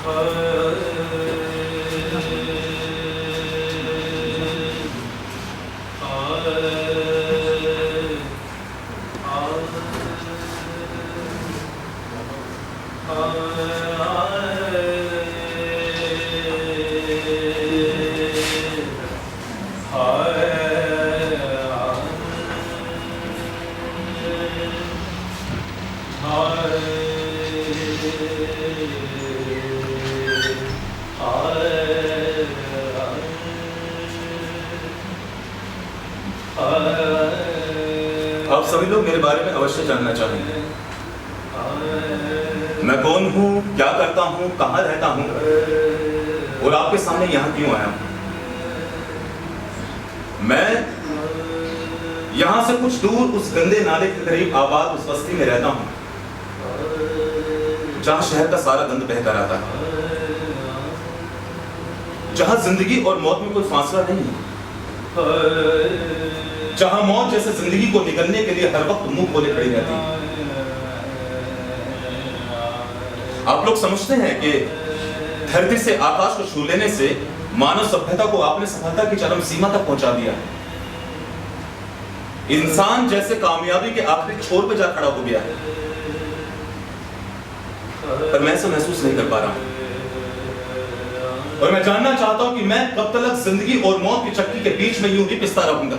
आप सभी लोग मेरे बारे में अवश्य जानना चाहेंगे। मैं कौन हूँ, क्या करता हूँ, कहाँ रहता हूँ और आपके सामने यहाँ क्यों आया हूँ। मैं यहाँ से कुछ दूर उस गंदे नाले के करीब आबाद उस बस्ती में रहता हूँ जहाँ शहर का सारा गंद बहता रहता है, जहाँ जिंदगी और मौत में कोई फासला नहीं है, जहाँ मौत जैसे जिंदगी को निगलने के लिए हर वक्त मुंह खोले खड़ी रहती है। आप लोग समझते हैं कि धरती से आकाश को छू लेने से मानव सभ्यता को आपने सफलता की चरम सीमा तक पहुंचा दिया है। इंसान जैसे कामयाबी के आखिरी छोर पे जा खड़ा हो गया है, पर मैं ऐसा महसूस नहीं कर पा रहा हूं और मैं जानना चाहता हूं कि मैं कब तक जिंदगी और मौत की चक्की के बीच में यूं ही पिसता रहूंगा।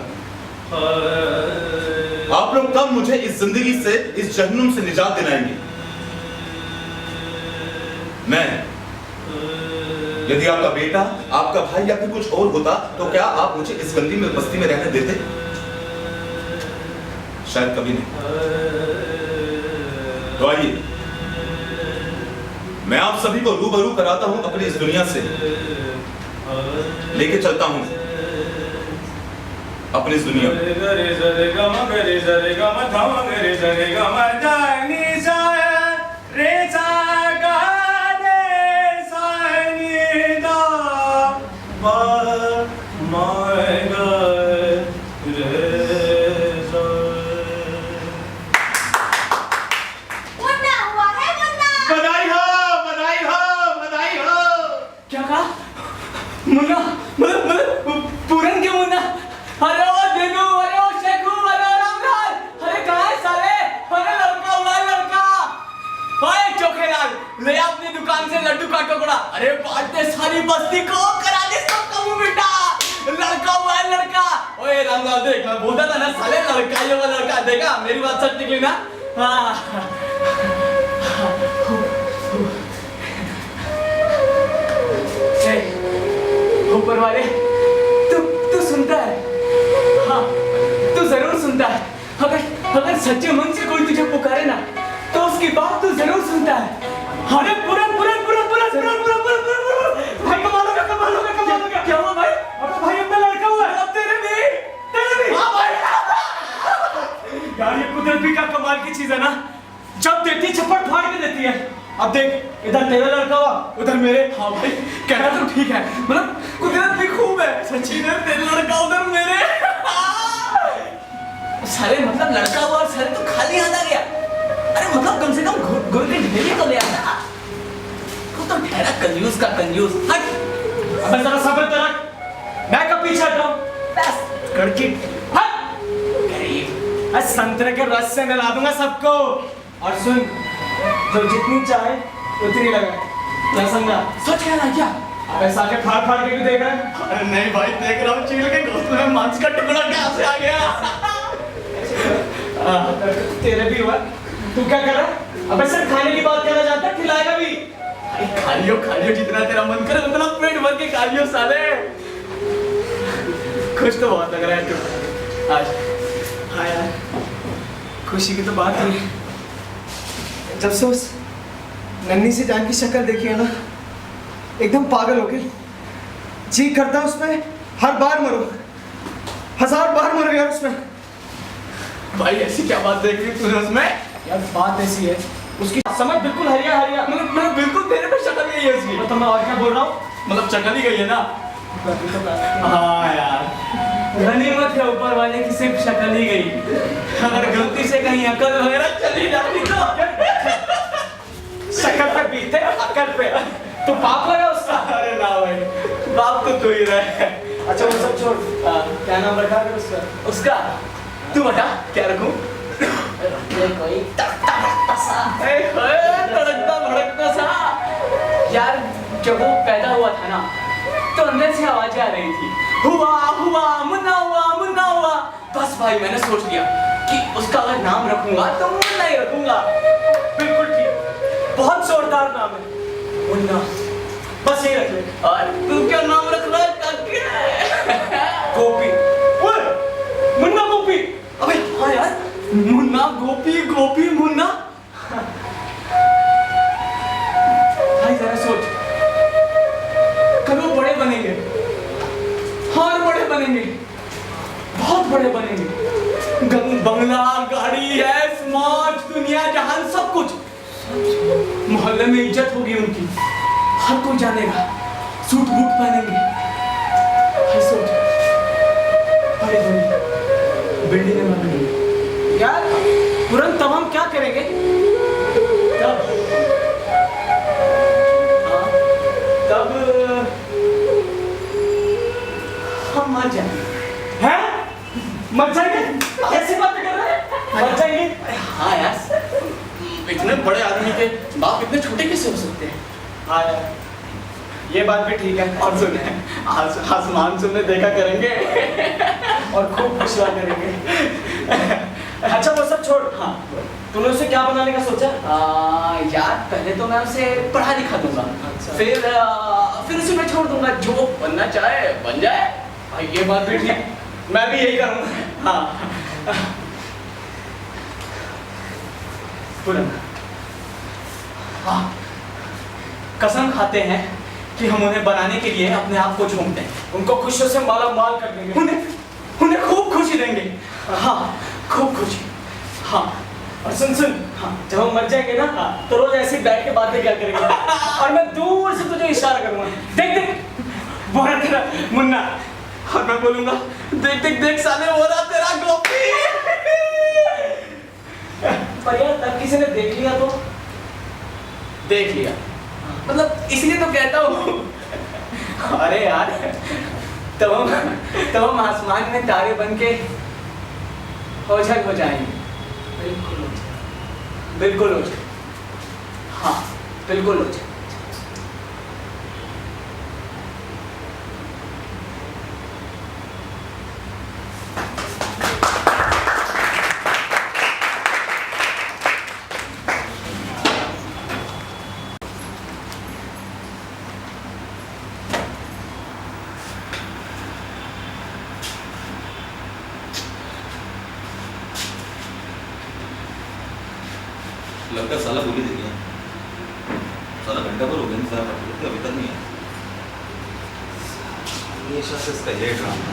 आप लोग कब मुझे इस जिंदगी से, इस जहन्नुम से निजात दिलाएंगे। मैं, यदि आपका बेटा, आपका भाई या फिर कुछ और होता तो क्या आप मुझे इस गंदी में बस्ती में रहने देते? शायद कभी नहीं। तो आइए मैं आप सभी को रूबरू कराता हूं अपनी इस दुनिया से, लेके चलता हूं अपनी इस दुनिया में। मुन्ना, पूरन के मुन्ना, अरे ओ देखो, अरे ओ शेखू, अरे रामलाल, अरे कहाँ है साले? अरे लड़का हुआ लड़का, ओए चोखेलाल, ले अपनी दुकान से लड्डू का टुकड़ा, अरे बांट दे सारी बस्ती को, करा दे सबका मुंह मीठा, लड़का हुआ लड़का। ओए रामलाल देख, मैं बोलता था ना साले लड़का ही होगा लड़का, देखा मेरी बात सच निकली ना? हाँ। ऊपर वाले, तू सुनता है? हाँ, तू जरूर सुनता है। अगर सच्चे मन से कोई तुझे पुकारे ना, तो उसकी बात तू जरूर सुनता है। अरे पूरन भाई कमाल होगा। क्या हुआ भाई? अब भाई अपना लड़का हुआ है। अब तेरे भी। हाँ भाई। यार ये कुदरत भी क्या कमाल की चीज है ना, जब देती छप्पड़ फाड़ के देती है। अब देख, इधर तेरा लड़का हुआ, उधर मेरे। हाँ भाई, कहना तो ठीक है, मतलब कुदरत भी खूब है। सच्ची में तेरा लड़का उधर मेरे। सारे मतलब लड़का हुआ और सारे तो खाली याद आ गया। अरे मतलब कम से कम गुड़ की ढेरी तो ले आता। तो ठहरा कंजूस का कंजूस। हट। अबे जरा सब्र तो रख, मैं कब पीछे हट रहा हूँ? बस कड़की हट। गरीब, आज संतरे के रस से नला दूंगा सबको। और सुन, जो जितनी चाहे उतनी लगा, क्या समझा? सच कह रहा क्या? अब ऐसा के फाड़ के भी देख रहा है? अरे नहीं भाई, देख रहा हूँ चील के गोश्त में मांस का टुकड़ा कैसे आ गया। तेरे भी हुआ। तू क्या कर रहा है? अब सिर्फ खाने की बात करना चाहता है, खिलाएगा भी? खा लियो जितना तेरा मन करे उतना पेट भर के खा लियो साले। खुश तो बहुत लग रहा है तू आज। हाँ यार, खुशी की तो बात हुई। जब से उस नन्ही सी जान की शक्ल देखी है ना, एकदम पागल हो गई। जी करता है उसमें हर बार मरो, 1000 बार मरो यार उसमें। भाई ऐसी क्या बात देख रही तूने उसमें? यार बात ऐसी है, उसकी समझ बिल्कुल हरिया मतलब बिल्कुल तेरे पे शक्ल गई है उसकी। मतलब मैं और क्या बोल रहा हूँ, मतलब शक्ल ही गई है ना। हाँ यार, गनीमत है ऊपर वाले की सिर्फ शक्ल ही गई। अगर गलती से कहीं अकल वगैरह चली जाती तो शक्ल पे बीते अकल पे। तो पाप लगा उसका? अरे ना भाई, बाप तो तू ही रहा। अच्छा वो सब छोड़, क्या नाम रखा है उसका? उसका तू बता, क्या रखूं? कोई तड़कता भड़कता सा। तड़कता भड़कता सा यार। जब वो पैदा हुआ था ना, तो अंदर से आवाजें आ रही थी, हुआ हुआ मुन्ना हुआ मुन्ना हुआ। बस भाई मैंने सोच लिया कि उसका अगर नाम रखूंगा तो मुन्ना ही रखूंगा। बिल्कुल ठीक, बहुत जोरदार नाम है मुन्ना, बस यही रख ले। और तू क्या नाम रख रहा है काके? गोपी। ओए मुन्ना गोपी। अबे हाँ यार, मुन्ना गोपी, गोपी मुन्ना। भाई जरा सोच, कभी वो बड़े बनेंगे, और बड़े बनेंगे, बहुत बड़े बनेंगे। बंगला, गाड़ी, ऐश मौज, दुनिया जहान सब कुछ। मोहल्ले में इज्जत होगी उनकी, हर कोई जानेगा, सूट बूट पहनेंगे। भाई सोच, बड़े बड़ी बिल्डिंग में बनेंगे यार। तुरंत तब हम क्या करेंगे? तब तब हम मर जाएंगे। हैं? मर जाएंगे? कैसी बात कर रहे हैं? मर जाएंगे? हाँ यार, इतने बड़े आदमी के बाप इतने छोटे कैसे हो सकते हैं? हाँ यार, ये बात भी ठीक है। और सुने, आसमान सुनने देखा करेंगे और खूब खुशवा करेंगे। अच्छा वो सब छोड़, हाँ तूने उसे क्या बनाने का सोचा? यार पहले तो मैं उसे पढ़ा लिखा दूंगा। अच्छा। फिर उसे मैं छोड़ दूंगा, जो बनना चाहे बन जाए। भाई ये बात भी ठीक, मैं भी यही करूंगा। हाँ हाँ, कसम खाते हैं कि हम उन्हें बनाने के लिए अपने आप को झोंक दें, उनको खुशियों से माला माल कर देंगे, उन्हें खूब खुशी देंगे। हाँ खूब खुशी। हाँ और सुन सुन, हाँ जब हम मर जाएंगे ना, हाँ तो रोज ऐसे बैठ के बातें क्या करेंगे और मैं दूर से तुझे इशारा करूंगा, देख देख वो रहा तेरा मुन्ना। और मैं बोलूंगा, देख देख देख साले वो रहा तेरा गोपी। पर यार तब किसी ने देख लिया तो? देख लिया मतलब इसलिए तो कहता हूँ। अरे यार तब हम आसमान में तारे बन के ओझल हो जाएंगे। बिल्कुल हो जाए, बिल्कुल हो जाए। हाँ बिल्कुल हो जाए। लगता है साला बोली देखिए, साला घंटा पर हो गया साला अभी तक नहीं है। ये शख्स इसका ये ड्रामा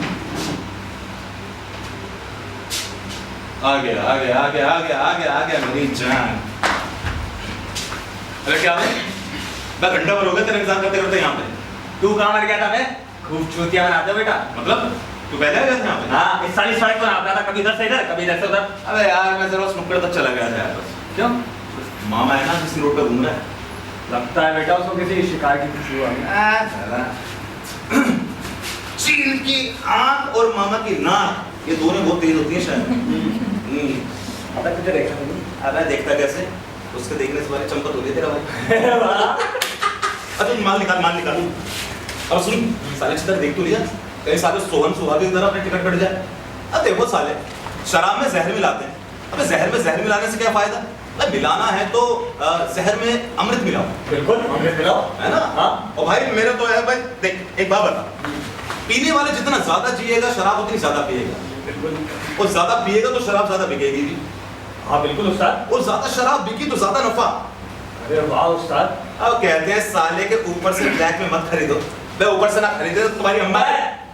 आ गया आ गया आ गया आ गया आ गया आ गया मेरी जान। अरे क्या है, मैं घंटा पर हो गया तेरा इंतजार करते करते यहाँ पे। तू कहाँ मर गया था? मैं खूब चूतिया बनाता बेटा। मतलब तू पहले आ गया था यहाँ पे? हाँ इस सारी सड़क पर आता था, कभी इधर से इधर कभी इधर से उधर। अबे यार मैं जरा उस नुक्कड़ तक चला गया था यार बस। क्यों? मामा है ना किसी रोड पे घूम रहा है, लगता है बेटा उसको किसी शिकार की खुशी हुआ। चील की आंख और मामा की नाक, ये दोनों बहुत तेज होती हैं शायद। अबे तुझे देखा नहीं? अबे देखता कैसे, उसके देखने से वाली चंपत हो रही है तेरा भाई। अच्छा माल निकाल माल निकाल। अब सुन साले चित्र देख तो लिया, कहीं साले सोहन सुहाग की तरह अपने टिकट कट जाए। अब देखो साले शराब में जहर मिलाते हैं। अबे जहर में जहर मिलाने से क्या फायदा? मिलाना है तो जहर में अमृत मिलाओ। बिल्कुल अमृत मिलाओ, है ना? हाँ। और भाई मेरा तो है भाई, देख एक बात बता, पीने वाले जितना ज्यादा जिएगा शराब उतनी ज्यादा पिएगा। बिल्कुल। और ज्यादा पिएगा तो शराब ज्यादा बिकेगी भी। हाँ बिल्कुल उस्ताद। और ज्यादा शराब बिकी तो ज्यादा नफा। अरे वाह उस्ताद। अब कहते हैं साले के ऊपर से ब्लैक में मत खरीदो। मैं ऊपर से ना खरीदे तो तुम्हारी अम्मा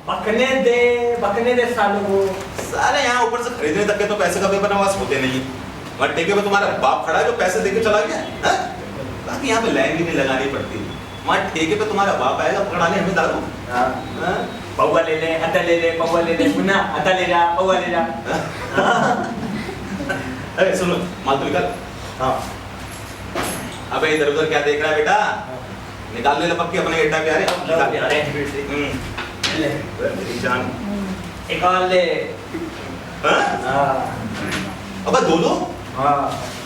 बकने दे सालों को। साले यहाँ ऊपर से खरीदने तक के तो पैसे का पेपर नवाज होते नहीं। वहाँ ठेके पे तुम्हारा बाप खड़ा है जो पैसे देके चला गया है। बाकी यहाँ पे लाइन भी नहीं लगानी पड़ती। वहाँ ठेके पे तुम्हारा बाप आएगा पकड़ाने हमें दारू। पौवा ले ले, अता ले ले, पौवा ले ले, पुना अता ले जा, पौवा ले जा। अरे सुनो माल तो निकाल। हाँ। अबे इधर उधर क्या देख रहा है बेटा? निकाल ले लपक के अपने गड्ढा प्यारे। निकाल प्यारे ले मेरी जान। निकाल ले। हाँ? अबे दो हाँ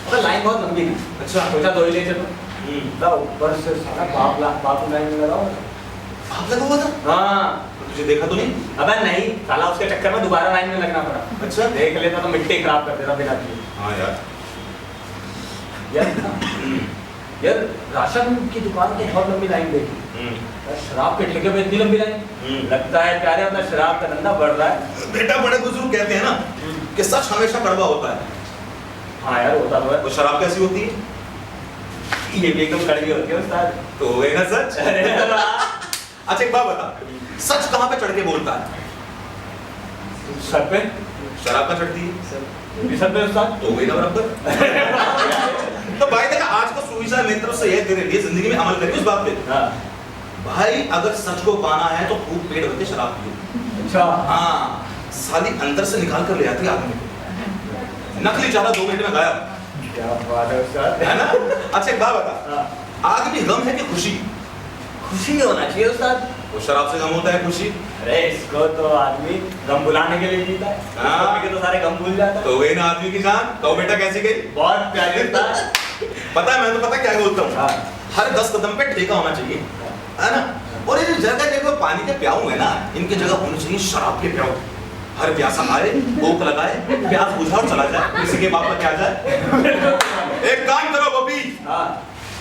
अबे लाइन बहुत लंबी है। अच्छा सोचा दो ही ले चलो। तो ऊपर से सारा बाप लाइन में लगाओ। आप लगा हुआ था? हाँ तुझे देखा तो नहीं? अबे नहीं साला उसके चक्कर में दोबारा लाइन में लगना पड़ा। अच्छा देख लेता तो मिट्टी खराब कर देता बिना किए। हाँ यार यार राशन की दुकान की बहुत लंबी लाइन देखी। शराब के ठेके पे इतनी लंबी लाइन। लगता है प्यारे अपना शराब का धंधा बढ़ रहा है। बेटा बड़े बुजुर्ग कहते हैं ना कि सच हमेशा कड़वा होता है। हाँ यार होता तो है। वो शराब कैसी होती है? ये भी एकदम कड़वी होती है उस्ताद। तो हो गई ना सच। अच्छा एक बात बता, सच कहाँ पे चढ़ के बोलता है? सर पे। शराब का चढ़ती है। भी सर पे उस्ताद। तो हो गई ना बराबर। तो भाई देखा आज का सुविचार मेरी तरफ से यह तेरे लिए जिंदगी में अमल करिए उस बात पे। हाँ। भाई अगर सच को पाना है तो खूब पेट भर के शराब पियो। अच्छा हाँ साली अंदर से निकाल कर ले आती है आदमी को। नकली चारा 2 मिनट में गायब। क्या बात है उस्ताद। है ना? अच्छा एक बात बता, आदमी गम है कि खुशी? खुशी होना चाहिए उस्ताद। वो शराब से गम होता है खुशी? अरे इसको तो आदमी गम भुलाने के लिए पीता है। हाँ। इसको तो सारे गम भूल जाता है। तो गई ना आदमी की जान। तो बेटा कैसी गई? बहुत प्यारी उस्ताद। पता है मैं तो पता क्या बोलता हूँ, हाँ। हर 10 कदम पे ठेका होना चाहिए, है ना? और ये जो जगह जगह पानी के प्याऊ है ना, इनकी जगह होनी चाहिए शराब के प्याऊ। हर प्यासा आए, भूख लगाए, प्यास बुझा और चला जाए, किसी के बाप क्या जाए। एक काम करो बबी, हाँ।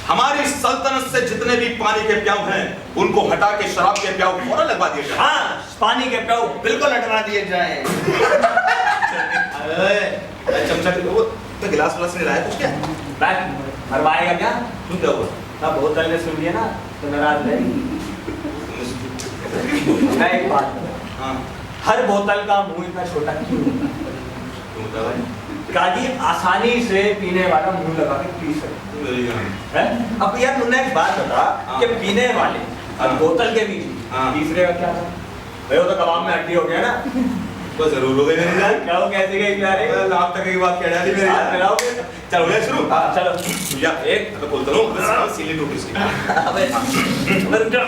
हमारी सल्तनत से जितने भी पानी के प्याऊ हैं, उनको हटा के शराब के प्याऊ फौरन लगवा दिए जाए। हाँ पानी के प्याऊ बिल्कुल हटवा दिए जाए। अरे चमचा वो तो गिलास विलास नहीं लाया कुछ क्या? बैठ मरवाएगा क्या? तू क्या हुआ? अब बोतल ने सुन लिया ना तो नाराज नहीं। मैं एक बात बताऊं। हाँ हर बोतल का मुंह इतना छोटा क्यों? तू बता भाई। काजी आसानी से पीने वाला मुंह लगा के पी सकते हैं। अब यार मुन्ना एक बात बता कि पीने वाले अब बोतल के बीच तीसरे का क्या था? भाई वो तो कबाब में हड्डी हो गया ना। तो जरूर हो गई मेरी जान। क्या वो कैसे गई प्यारे? लाभ तक की बात कह डाली मेरी जान। चलाओगे? चल हो गया शुरू? हाँ चलो। या एक तो बोलता हूँ बस सीली टूटी इसकी। अबे रुक जा।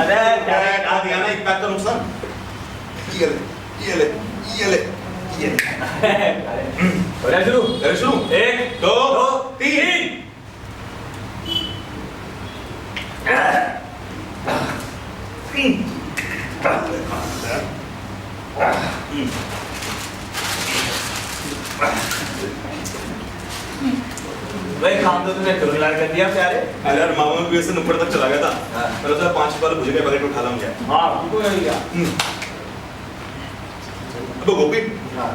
अरे क्या दिया ना एक पैक का नुकसान। ये ले हो रहा शुरू। चलो शुरू। 1 2 3 भाई काम तो तूने जोरदार कर दिया प्यारे। अरे यार मामा भी ऐसे ऊपर तक चला गया था। हाँ। मेरे साथ 5 बार भुज गए बगैर उठा लाऊं क्या? हाँ तुमको कर दिया। अबे गोपी हाँ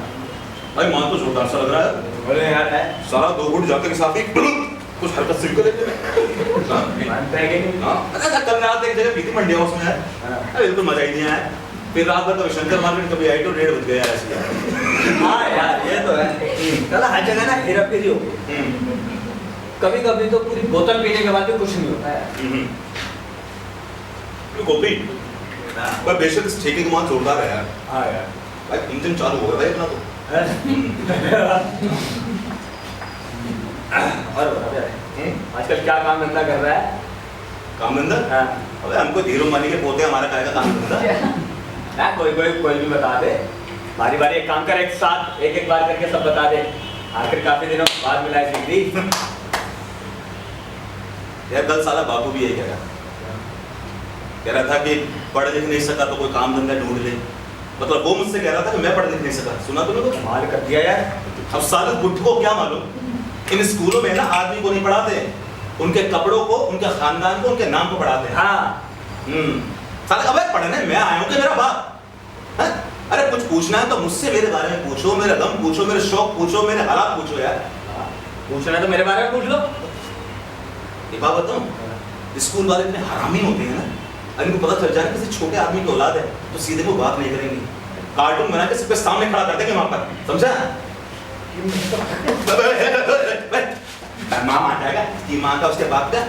भाई मां तो जोरदार सा लग रहा है। बोले यार है सारा 2 घुट जाके के साथ ही कुछ हरकत सिल कर लेते मानता है कि नहीं? हां अरे कल रात एक जगह पीती मंडिया उसमें है। अरे बिल्कुल मजा ही नहीं आया। फिर रात भर तो शंकर मार्केट कभी आई तो 1:30 बज गया ऐसे। हाँ यार ये तो है। चल हर जगह ना हेरा फेरी हो गई। कभी कभी तो पूरी बोतल पीने के बाद भी कुछ नहीं होता है। गोपी भाई बेशक इस ठेके की मां जोरदार है यार। हाँ यार भाई इंजन चालू हो गया भाई अपना तो। और बता यार आजकल क्या काम धंधा कर रहा है? काम धंधा? हाँ अबे हमको धीरो मानी के पोते हमारा काय का काम धंधा। ना कोई भी बता दे। बारी बारी एक काम कर एक साथ एक बार करके सब बता दे। आखिर काफी दिनों बाद मिला है सीधी। यार कल साला बापू भी यही कह रहा था कि पढ़ लिख नहीं सका तो कोई काम धंधा ढूंढ ले। मतलब वो मुझसे कह रहा था कि मैं पढ़ लिख नहीं सका। सुना तूने तो? कमाल कर दिया यार। अब साले बुद्ध को क्या मालूम, इन स्कूलों में ना आदमी को नहीं पढ़ाते, उनके कपड़ों को, उनके खानदान को, उनके नाम को पढ़ाते हैं। हाँ साले अबे पढ़ने मैं आया हूँ कि मेरा बाप है? अरे कुछ पूछना है तो मुझसे मेरे बारे में पूछो, मेरा गम पूछो, मेरे शौक पूछो, मेरे हालात पूछो यार। पूछना है तो मेरे बारे में पूछ लो। एक बात बताऊं, स्कूल वाले इतने हरामी होते हैं ना, अगर इनको पता चल जाए किसी छोटे आदमी की औलाद है तो सीधे वो बात नहीं करेंगे, कार्टून बना के सबके सामने खड़ा कर देंगे वहां पर। समझा? माँ आ जाएगा कि माँ का उसके बाप का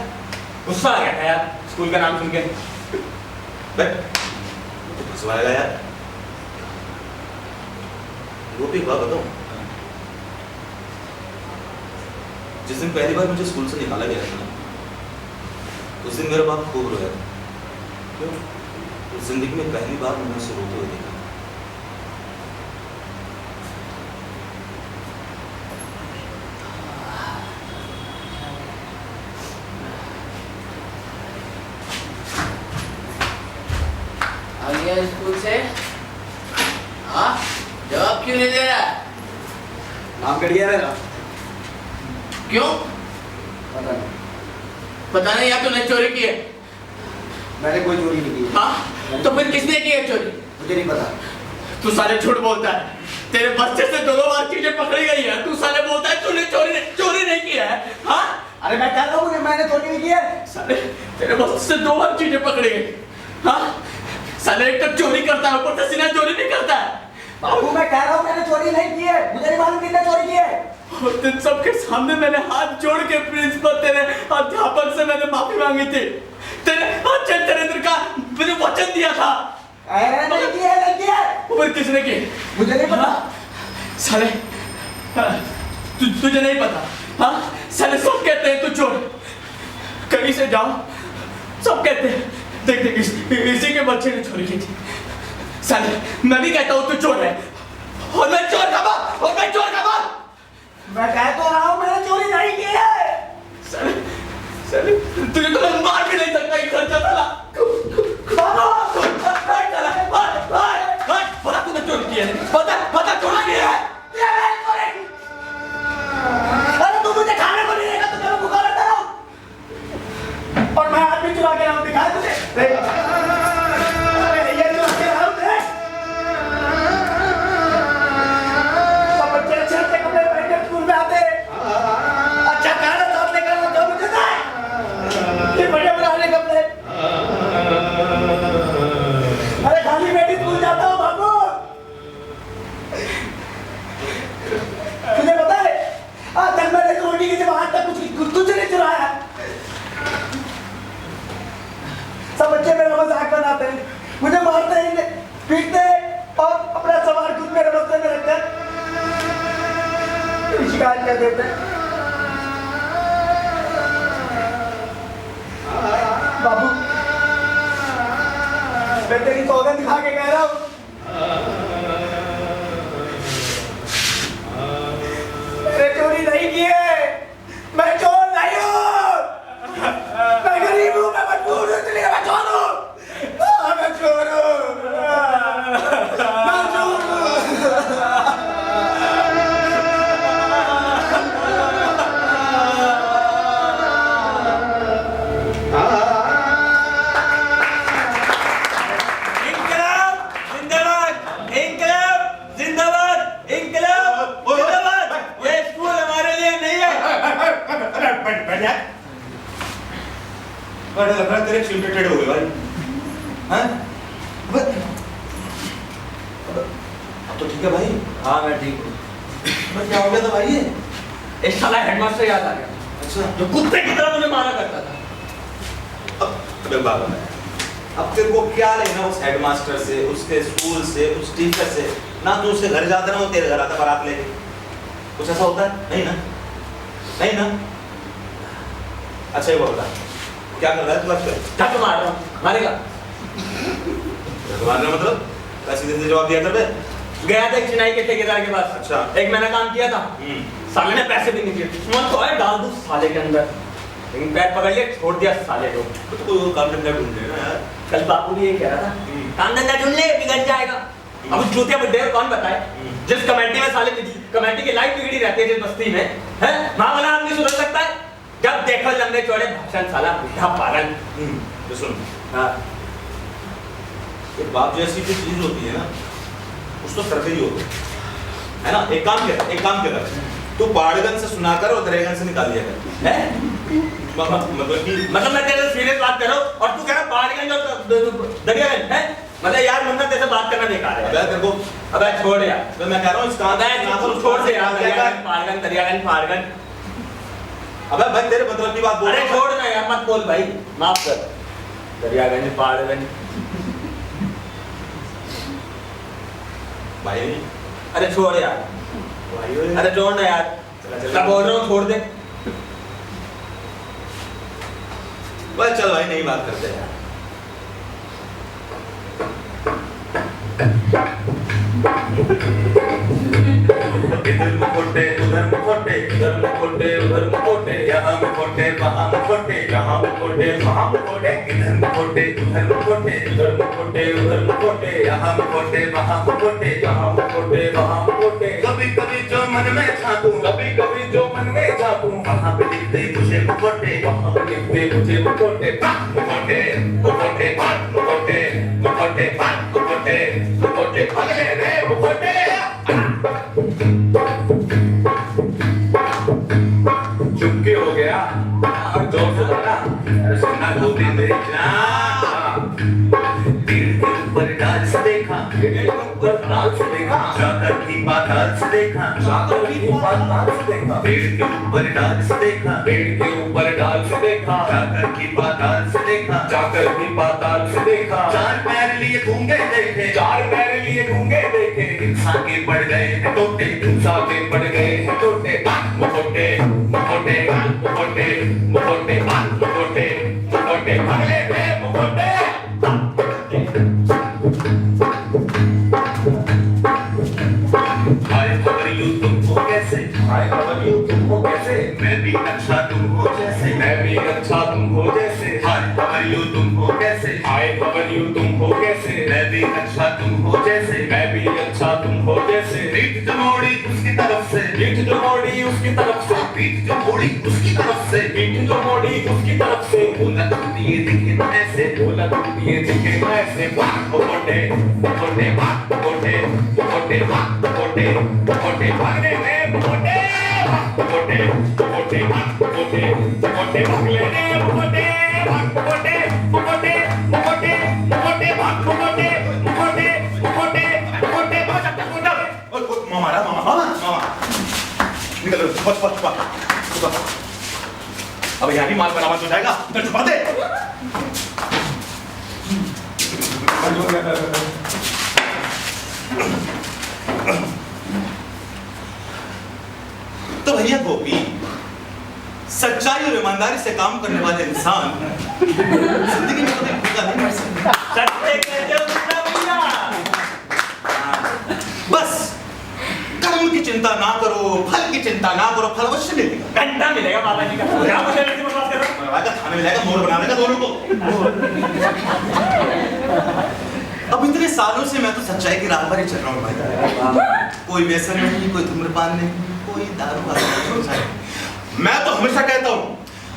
गुस्सा आ गया था यार स्कूल का नाम सुन के। फंसवाएगा यार। वो भी बात बताऊं, जिस दिन पहली बार मुझे स्कूल से निकाला गया था ना, उस दिन मेरा बाप खूब रोया। क्यों? जिंदगी में पहली बार मैंने उसे रोते हुए देखा। आ गया स्कूल से? हाँ, जवाब क्यों नहीं दे रहा? नाम कट गया मेरा। क्यों? पता नहीं, पता नहीं, या तूने चोरी की है? मैंने कोई चोरी नहीं की है। हाँ, तो फिर किसने की है चोरी? मुझे नहीं पता। तू साले झूठ बोलता है। तेरे बच्चे से दो बार चीजें पकड़ी गई है, तू साले बोलता है तूने चोरी नहीं किया है। हाँ, अरे मैं कह रहा हूँ मैंने चोरी नहीं की है। साले तेरे बच्चे से 2 बार चीजें पकड़ी गई। हाँ, साले एक तक चोरी करता है, ऊपर से सीना चोरी नहीं करता है। बाबू मैं कह रहा हूँ मैंने चोरी नहीं की है, मुझे नहीं मालूम किसने चोरी की है। और तुम सबके सामने मैंने हाथ जोड़ के प्रिंसिपल तेरे अध्यापक से मैंने माफी मांगी थी। तेरे चरित्र का मुझे वचन दिया था। नहीं की है, नहीं की है। ऊपर किसने की? मुझे नहीं पता। साले तुझे नहीं पता? हाँ, साले सब कहते हैं तू चोर। कहीं से जाओ सब कहते हैं देख देख इसी के बच्चे ने चोरी की थी। साले मैं भी कहता हूँ तू चोर है, और मैं चोर का बाप, और मैं चोर का बाप। मैं कह तो रहा हूँ मैंने चोरी नहीं की है। साले साले तुझे तो मैं मार भी नहीं सकता, इधर चला ला। पता तूने चोरी की है? पता चोरी की है? अरे तू मुझे खाने को नहीं देगा तो मैं भूखा रहता हूँ। और मैं आदमी चुरा के लाऊं, दिखा तुझे। अरे ये चुरा के लाऊं देख। सब बच्चे अच्छे अच्छे कपड़े पहन के स्कूल में आते। अच्छा खाना साथ लेकर वो जो मुझे दे। ये बड़े पुराने कपड़े। अरे खाली पेट स्कूल जाता हूँ बाबू। तुझे पता है आज तक मैंने रोटी की जब आज तक कुछ नहीं चुराया। सब बच्चे मेरा मजाक बनाते हैं, मुझे मारते हैं, पीटते हैं और अपना सवाल खुद मेरे बस्ते में रखकर शिकायत कर देते हैं। बाबू मैं तेरी सौगंध दिखा के कह रहा हूँ, मैंने चोरी नहीं की है। मैं चोर नहीं हूँ। मैं गरीब हूँ, मैं मजबूर हूँ, इसलिए मैं चोर हूँ। मैं चोर हूँ। मैं चोर हूँ। तेरे चिमटे टेढ़े हो गए भाई। हाँ? अब तो ठीक है भाई। हाँ मैं ठीक हूँ। क्या हो गया था भाई? एक साला हेडमास्टर याद आ गया। अच्छा, जो कुत्ते की तरह मुझे मारा करता था। अब बाबा अब तेरे को क्या लेना उस हेडमास्टर से, उसके स्कूल से, उस टीचर से? ना तू उसके घर जाता ना वो तेरे घर आता बारात लेके। कुछ ऐसा होता है? नहीं ना, नहीं ना। अच्छा ये बोलता क्या कर रहा है तू आजकल? क्या तो मार रहा हूँ? मारेगा? मारना मतलब कैसे दिन से जवाब दिया कर बे? गया था एक चिनाई के ठेकेदार के पास। अच्छा। एक महीना काम किया था, साले ने पैसे भी नहीं दिए। मन तो है डाल दूं साले के अंदर, लेकिन पैर पकड़ लिया, छोड़ दिया साले को। तो कोई काम धंधा ढूंढ ले ना यार। कल बापू भी ये कह रहा था काम धंधा ढूंढ ले बिगड़ जाएगा। अब उस चूतिया बुड्ढे को कौन बताए? जिस कमेटी में साले कमेटी की लाइफ बिगड़ी रहती है जिस बस्ती में, है वहां वाला आदमी सुधर सकता है? जब देखो लंबे चौड़े भाषण, साला बुढ़ा पागल। तो सुन, हाँ ये बाप जैसी कोई चीज होती है ना, कुछ तो करते ही होते है ना। एक काम कर तू बाड़गन से सुनाकर और दरेगन से निकाल दिया कर, है? मतलब मैं तेरे से सीरियस बात कर रहा हूँ और तू कह रहा बाड़गन और दरियागंज, है? मतलब यार मुन्ना तेरे से बात करना बेकार है। अबे तेरे को अबे छोड़ यार, तो मैं कह रहा हूँ इस काम को छोड़ दे यार। दरियागंज फाड़गन। अबे भाई तेरे मतलब की बात बोल। अरे छोड़ ना यार, मत बोल भाई, माफ कर। दरियागंज फाड़गंज भाई। अरे छोड़ यार, भाई अरे छोड़ ना यार, मैं बोल रहा हूँ छोड़ दे। बस चल भाई, नहीं बात करते यार। इधर मुखोटे उधर मुखोटे, इधर मुखोटे उधर मुखोटे, यहाँ मुखोटे वहाँ मुखोटे, यहाँ मुखोटे वहाँ मुखोटे, इधर मुखोटे उधर मुखोटे, इधर मुखोटे उधर मुखोटे, यहाँ मुखोटे वहाँ मुखोटे, यहाँ मुखोटे वहाँ मुखोटे। कभी कभी जो मन में झांकूं, कभी कभी जो मन में झांकूं, वहाँ पे दिखते मुझे मुखोटे, वहाँ पे दिखते मुझे मुखोटे। मुखोटे मुखोटे मुखोटे मुखोटे मुखोटे मुखोटे पगले रे मुखोटे। चुपके हो गया, जोर से बोला, सुना तो भी मेरी जान। पेड़ के ऊपर डाल से देखा, पेड़ के ऊपर डाल से देखा, जाकर भी पाताल से देखा, जाकर भी पाताल से देखा, पेड़ के ऊपर डाल से देखा, पेड़ के ऊपर डाल से देखा, जाकर भी पाताल से देखा, जाकर भी पाताल से देखा। चार पैर लिए गूंगे देखे, चार पैर लिए गूंगे देखे, इंसान के पड़ गए हैं टोटे, इंसान के पड़ गए हैं टोटे। मुखोटे मुखोटे मुखोटे मुखोटे मुखोटे मुखोटे पगले रे मुखोटे। हाय खबर यू तुम हो कैसे, हाय खबर यू तुम हो कैसे, मैं भी अच्छा तुम हो जैसे, मैं भी अच्छा तुम हो जैसे। हाय खबर यू तुम हो कैसे, हाय खबर यू तुम हो कैसे, मैं भी अच्छा तुम हो जैसे, मैं भी अच्छा तुम हो जैसे। पीठ जो मोड़ी उसकी तरफ से, पीठ जो मोड़ी उसकी तरफ से, पीठ जो मोड़ी उसकी तरफ से, पीठ जो मोड़ी उसकी तरफ से। बोला तुम दिए दिखे ना ऐसे, बोला तुम दिए दिखे ना ऐसे। मुखोटे मुखोटे मुखोटे मुखोटे मुखोटे मुखोटे भागने में मुखोटे मुखोटे मुखोटे मुखोटे मुखोटे भागले रे मुखोटे मुखोटे मुखोटे मुखोटे मुखोटे मुखोटे मुखोटे मुखोटे मुखोटे मुखोटे। मामा मामा मामा मामा निकल फट फट फट। अब यहाँ भी माल बरामद हो जाएगा, तो छुपा दे। तो भैया गोपी, सच्चाई और ईमानदारी से काम करने वाले इंसान जिंदगी में कभी भूखा नहीं मर सकता। सच्चे कहते हो भैया। बस कर्म की चिंता ना करो, फल की चिंता ना करो, फल अवश्य मिलेगा। घंटा मिलेगा बाबा जी का। क्या मुझे ऐसी बात कर रहा का खाने मिलेगा, मोर बनाने का दोनों को। अब इतने सालों से मैं तो सच्चाई की राह पर ही चल रहा हूँ भाई। कोई व्यसन नहीं, कोई धूम्रपान नहीं, कोई दारू नहीं। मैं तो हमेशा कहता हूँ,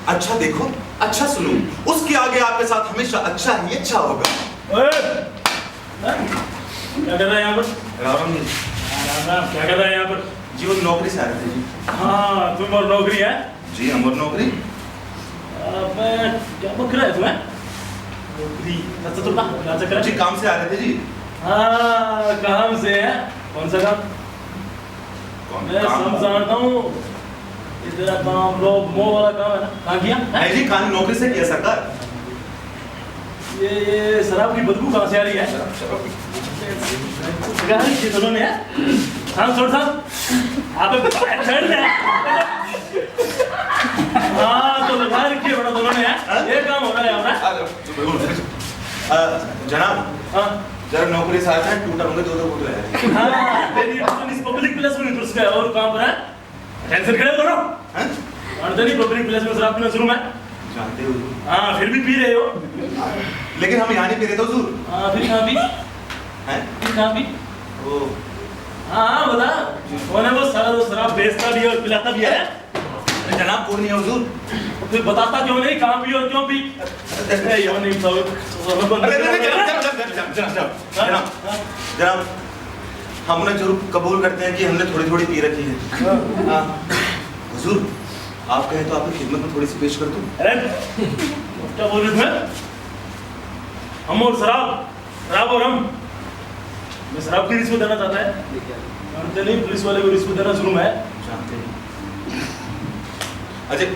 अच्छा देखो, अच्छा सुनो, उसके आगे आपके साथ हमेशा अच्छा ही अच्छा होगा। क्या कर रहा है यहाँ पर? क्या कर रहा है यहाँ पर? जी वो नौकरी से आ रहे थे जी। हाँ, तुम और नौकरी है? जी अमर नौकरी। क्या बक रहा है तुम्हें? नौकरी अच्छा तो क्या चक्कर जी काम से आ रहे थे जी। हाँ, काम से है? कौन सा काम? मैं समझाता हूँ। तेरा काम लोग मोह वाला काम है ना? कहाँ किया? नहीं जी, खाली नौकरी से किया सरकार। ये शराब की बदबू कहाँ से आ रही है? दोनों ने हाँ छोड़ साहब आप चढ़ ले। हाँ तो लगा रखिए बड़ा दोनों ने ये काम हो रहा है हमारा। जनाब हाँ जरा नौकरी से आते हैं, टूटा होंगे दो बोतल है। हाँ तेरी इस पब्लिक प्लेस में नहीं उसका और काम है टेंशन करे दोनों हैं? जानते नहीं पब्लिक प्लेस में शराब पीना शुरू में जानते हो हाँ फिर भी पी रहे हो लेकिन हम यहाँ नहीं पी रहे थे हुजूर। हाँ फिर कहाँ पी हैं? फिर कहाँ पी ओ हाँ बता कौन है वो सारा वो शराब बेचता भी है और पिलाता भी है जनाब कौन है हुजूर? फिर बताता क्यों नहीं कहाँ पी और क्यों पी यो नहीं जनाब हम उन्हें जरूर कबूल करते हैं कि हमने थोड़ी थोड़ी पी रखी है। हुजूर आप कहें तो आपकी खिदमत में थोड़ी सी पेश कर दूं। अरे क्या बोल रहे थे हम और शराब और हम मैं शराब की रिश्वत देना चाहता है जानते नहीं पुलिस वाले को रिश्वत देना शुरू है जानते हैं अजय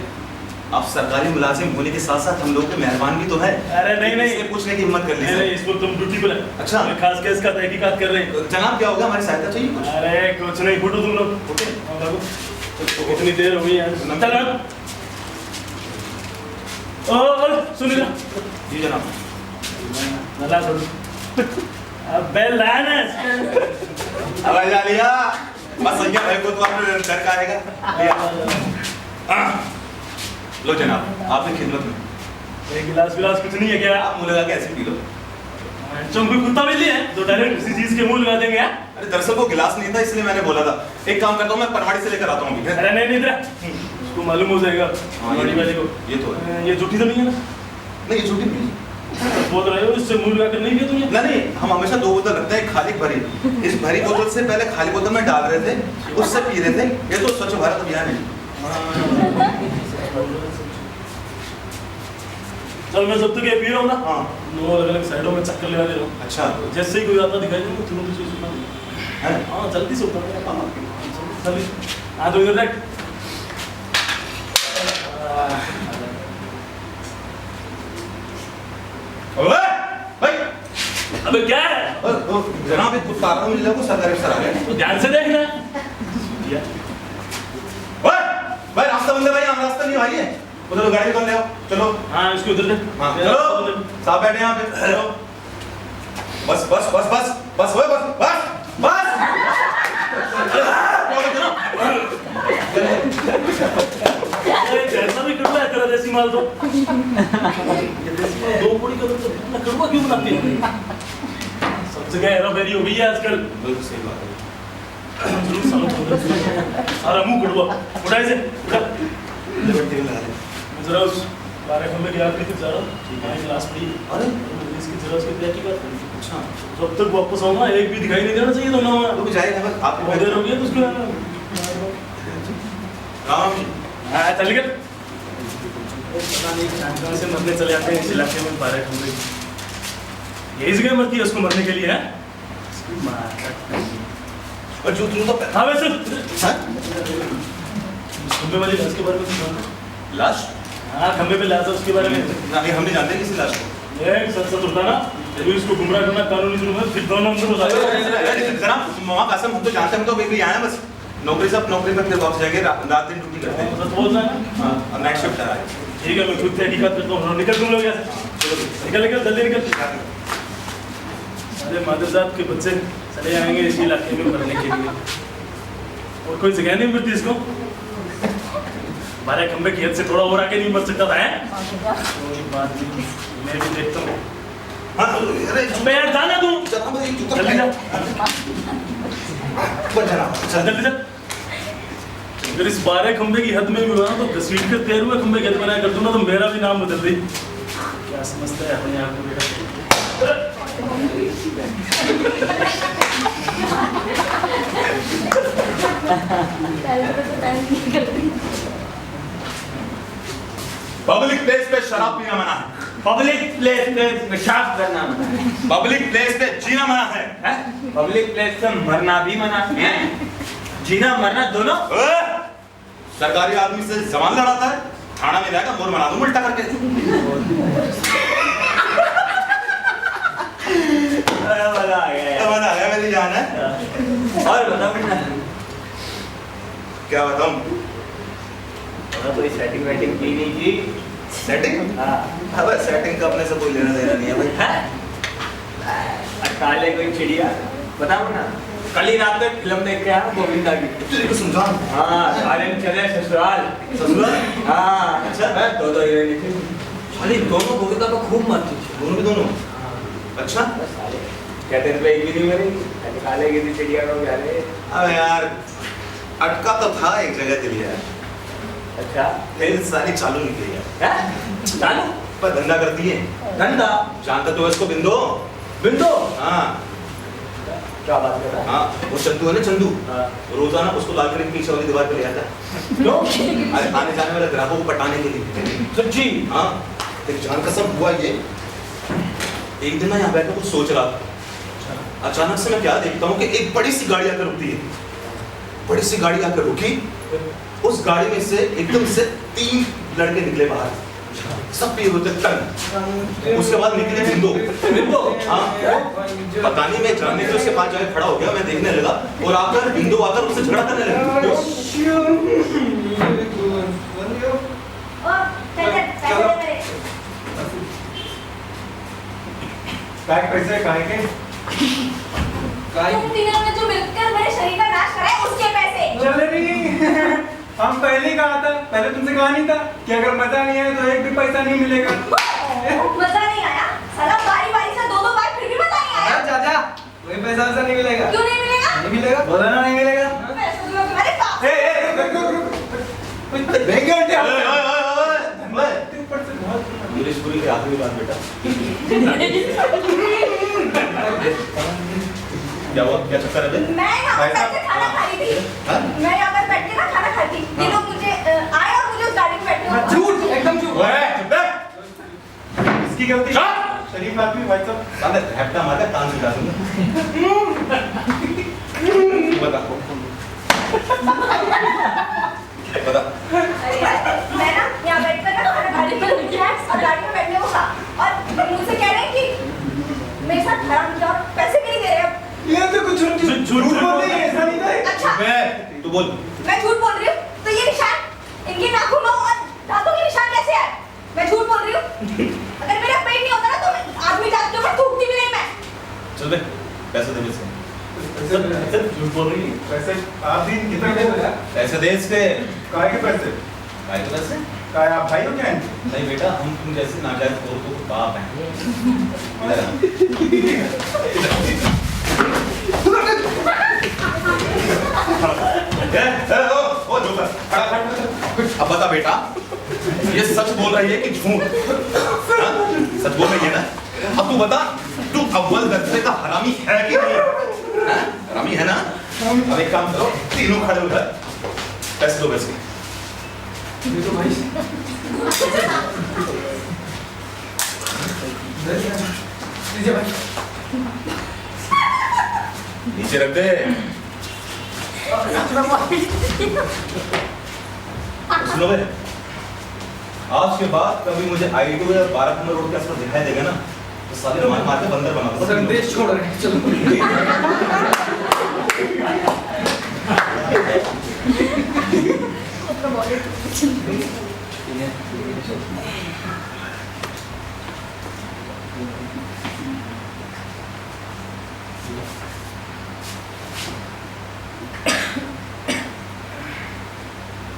आप सरकारी मुलाजिम होने के साथ साथ हम लोग के मेहरबान भी तो है। अरे नहीं नहीं इससे पूछने की हिम्मत कर ली नहीं इस वक्त तुम ड्यूटी पर है अच्छा खास केस का तहकीकात कर रहे हैं जनाब क्या होगा हमारी सहायता चाहिए कुछ? अरे कुछ नहीं फुटो तुम लोग ओके कितनी देर हुई है चल सुनिए जी जनाब। नला छोड़ अबे लान है अब जा लिया बस सही है भाई को तो आपने डर का आएगा लिया। लो जनाब आपकी खिदमत में। एक गिलास गिलास कुछ नहीं है क्या? आप मुंह लगा के ऐसे पी लो। कोई कुत्ता बिल्ली है तो डायरेक्ट किसी चीज के मुंह लगा देंगे यार? अरे दरअसल वो गिलास नहीं था इसलिए मैंने बोला था। एक काम करता हूँ मैं पनवाड़ी से लेकर आता हूँ अभी। अरे नहीं इधर उसको मालूम हो जाएगा बड़ी वाले को। ये तो है। ये झूठी तो नहीं है ना? नहीं ये छुट्टी नहीं। बोल रहे हो इससे मुंह लगा कर नहीं दिया तुमने? नहीं हम हमेशा 2 बोतल रखते हैं, खाली भरी। इस भरी बोतल से पहले खाली बोतल में डाल रहे थे, उससे पी रहे थे। ये तो स्वच्छ भारत अभियान है। चल मैं जब तक ये पी रहा हूँ ना हाँ दोनों अलग अलग साइडों में चक्कर लगा दे रहा हूँ। अच्छा जैसे ही कोई आता दिखाई देगा तुरंत उसे सुना है। हाँ जल्दी से उठा जल्दी। हाँ तो इधर देख ओए भाई अबे क्या है? जनाब एक कुत्ता आ रहा है, मुझे लगा वो सरकारी अफसर आ गए। तो ध्यान से देखना। ओए भाई रास्ता बंद है भाई, हम रास्ता नहीं भाई है। उधर गाड़ी निकाल ले आओ चलो। हाँ इसको उधर देख। हाँ चलो साहब बैठे यहाँ पे चलो। बस बस बस बस बस ओए बस बस बस जैसा भी कड़वा है तेरा देसी माल तो ये देसी माल 2 पूरी का तो इतना कड़वा क्यों बनाती है? सब जगह हेराफेरी हो गई है आजकल। बिल्कुल सही बात है। सारा मुंह कड़वा उठा इसे उठा। लिबर्टी में लगा ले। मैं जरा उस 12 खंबे की याद लेके जा रहा हूँ। ठीक है क्लास पड़ी अरे इसकी जरा उसकी क्या की बात करी। अच्छा जब तक वापस आऊंगा एक भी दिखाई नहीं देना चाहिए तो ना रुक जाएगा बस आप बहुत देर हो गई है तो उसको राम जी। हाँ चल गए। पता नहीं कहाँ से मरने चले जाते हैं इस इलाके में 12 खंबे। यही जगह मरती है उसको मरने के लिए है। और जो तू तो हाँ वैसे हाँ खंबे वाली लाश के बारे में कुछ जानते? लाश हाँ खंबे पे लाश है उसके बारे में। नहीं हम नहीं जानते किसी लाश को। ये सच सच होता ना तो इसको गुमराह करना कानूनी जुर्म है फिर दोनों अंदर हो जाएगा। जनाब मामा कसम हम तो जानते हैं, हम तो अभी भी आए हैं बस नौकरी से नौकरी पर फिर वापस जाएंगे। रात दिन ड्यूटी करते हैं। सच बोल रहा है ना? हाँ अब नाइट शिफ्ट आ रहा है। ठीक है मैं खुद तहकीकात करता हूँ। निकल तुम लोग यहाँ से। निकल निकल जल्दी निकल। अरे मादरजात के बच्चे चले आएंगे इस इलाके में मरने के लिए और कोई जगह नहीं मिलती इसको। 12 खंबे की हद से थोड़ा और आके नहीं मर सकता था हैं? कोई बात नहीं मैं भी देखता हूँ। हाँ अरे अबे यार जाना तू जनाब एक जूता जल्दी जा। बस जनाब चल जल्दी जा। अगर इस 12 खंबे की हद में भी हुआ ना तो घसीट कर 13वें खंबे की हद बनाया कर दूँ ना तो मेरा भी नाम बदल दे। क्या समझता है अपने आप को बेटा? पब्लिक प्लेस पे शराब पीना मना है। पब्लिक प्लेस पे पेशाब करना मना है। पब्लिक प्लेस पे जीना मना है। पब्लिक प्लेस पे मरना भी मना है। जीना मरना दोनों। ओए, सरकारी आदमी से जबान लड़ाता है, थाना में जाएगा मोर बना दूं उल्टा करके। मजा आ गया यार। मजा आ गया मेरी जान है। और बताओ बेटा क्या बताऊं? कोई सेटिंग वेटिंग की नहीं की? सेटिंग? हाँ अबे सेटिंग का अपने से कोई लेना देना नहीं है भाई। काले कोई चिड़िया बताओ ना। कल ही रात में फिल्म देख के आया गोविंदा की। तेरे को समझा। हाँ सारे चले ससुराल। ससुराल? हाँ अच्छा। दो हीरोइन थी। खाली दोनों गोविंदा को खूब मारती थी। दोनों के दोनों। अच्छा। कहते थे एक भी नहीं मरेगी। काले की थी चिड़िया को क्या रे? अबे यार अटका तो था एक जगह के लिए। अच्छा फिर सारी चालू निकली है। चालू पर धंधा करती है। धंधा जानता तो है इसको बिंदो। बिंदो। हाँ क्या बात कर रहा है? हाँ वो चंदू है ना चंदू। हाँ। रोजाना उसको लाल किले के पीछे वाली दीवार पे ले आता है। क्यों? अरे आने जाने वाले ग्राहकों को पटाने के लिए। सच्ची? हाँ तेरी जान कसम हुआ ये। एक दिन ना यहाँ बैठा कुछ सोच रहा था। अचानक से मैं क्या देखता हूँ कि एक बड़ी सी गाड़ी आकर रुकती है। बड़ी सी गाड़ी आकर रुकी, उस गाड़ी में से एकदम से 3 लड़के निकले बाहर, सब पिए होते टन। उसके बाद निकले बिंदो। बिंदो? हाँ पता नहीं मैं जानने से उसके पास जाके खड़ा हो गया, मैं देखने लगा और आकर बिंदो आकर उससे झगड़ा करने लगा। काय पैसे काय के तुम तीनों ने जो मिलकर मेरे शरीर का नाश करा है उसके पैसे। चले नहीं हम पहले ही कहा था, पहले तुमसे कहा नहीं था कि अगर मजा नहीं आया तो एक भी पैसा नहीं मिलेगा। मजा नहीं आया साला, बारी बारी से दो बार फिर भी मजा नहीं आया। चाचा कोई पैसा वैसा नहीं मिलेगा। क्यों नहीं मिलेगा? नहीं मिलेगा, बोला ना नहीं मिलेगा। पैसे तो मैं तुम्हारे पास। इंग्लिश पूरी की आखिरी बात बेटा। क्या हुआ, क्या चक्कर है बे? मैं यहाँ पर बैठ के खाना खा रही थी। हाँ? मैं यहाँ पर बैठ के ना खाना खाती। ये लोग मुझे आए और मुझे उस गाड़ी में बैठने को बोला। झूठ, एकदम झूठ। ओए, चुप रह। इसकी गलती चुप! शरीफ आदमी भाई साहब। साले झपटा मार के कान सुखा दूंगा। बता। बता। अरे यार, मैं ना यहाँ बैठकर ना खाना गाड़ी पर रिलैक्स और गाड़ी में बैठने को कहा और मुझसे कह रहे हैं कि मेरे साथ हराम किया और पैसे भी नहीं दे रहे अब। ये तो कुछ झूठ बोल रही है, ऐसा नहीं था। अच्छा, बे, तू बोल। मैं झूठ बोल रही हूँ तो ये निशान, इनके नाखूनों और दांतों के निशान कैसे आए? मैं झूठ बोल रही हूँ। अगर मेरा पेट नहीं होता ना तो आदमी जात के ऊपर थूकती भी नहीं मैं। चल बे, पैसे दे मुझसे। झूठ बोल रही है। पैसे आप दिन कितने देगा? पैसे दे इसके। काय के पैसे? काय के पैसे? काय आप भाई हो क्या? नहीं बेटा, हम तुम जैसे नाजायज तौर को बाप हैं। इधर आ। ओ जोकर, खड़ा खड़ा। अब बता बेटा, ये सच बोल रही है कि झूठ? हाँ? सच बोल रही है ना? अब तू बता, तू अव्वल दर्जे का हरामी है कि नहीं? हाँ? हरामी है ना? अब एक काम करो, तीनों खड़े हो गए, पैसे दो पैसे। देखो भाई, लीजिए भाई। नीचे रख दे। सुनो बे, आज के बाद कभी मुझे आईडो या 12 नंबर रोड के आसपास दिखाई देगा ना तो साले मार मार के बंदर बना दूंगा। सर देश छोड़ रहे हैं, चलो।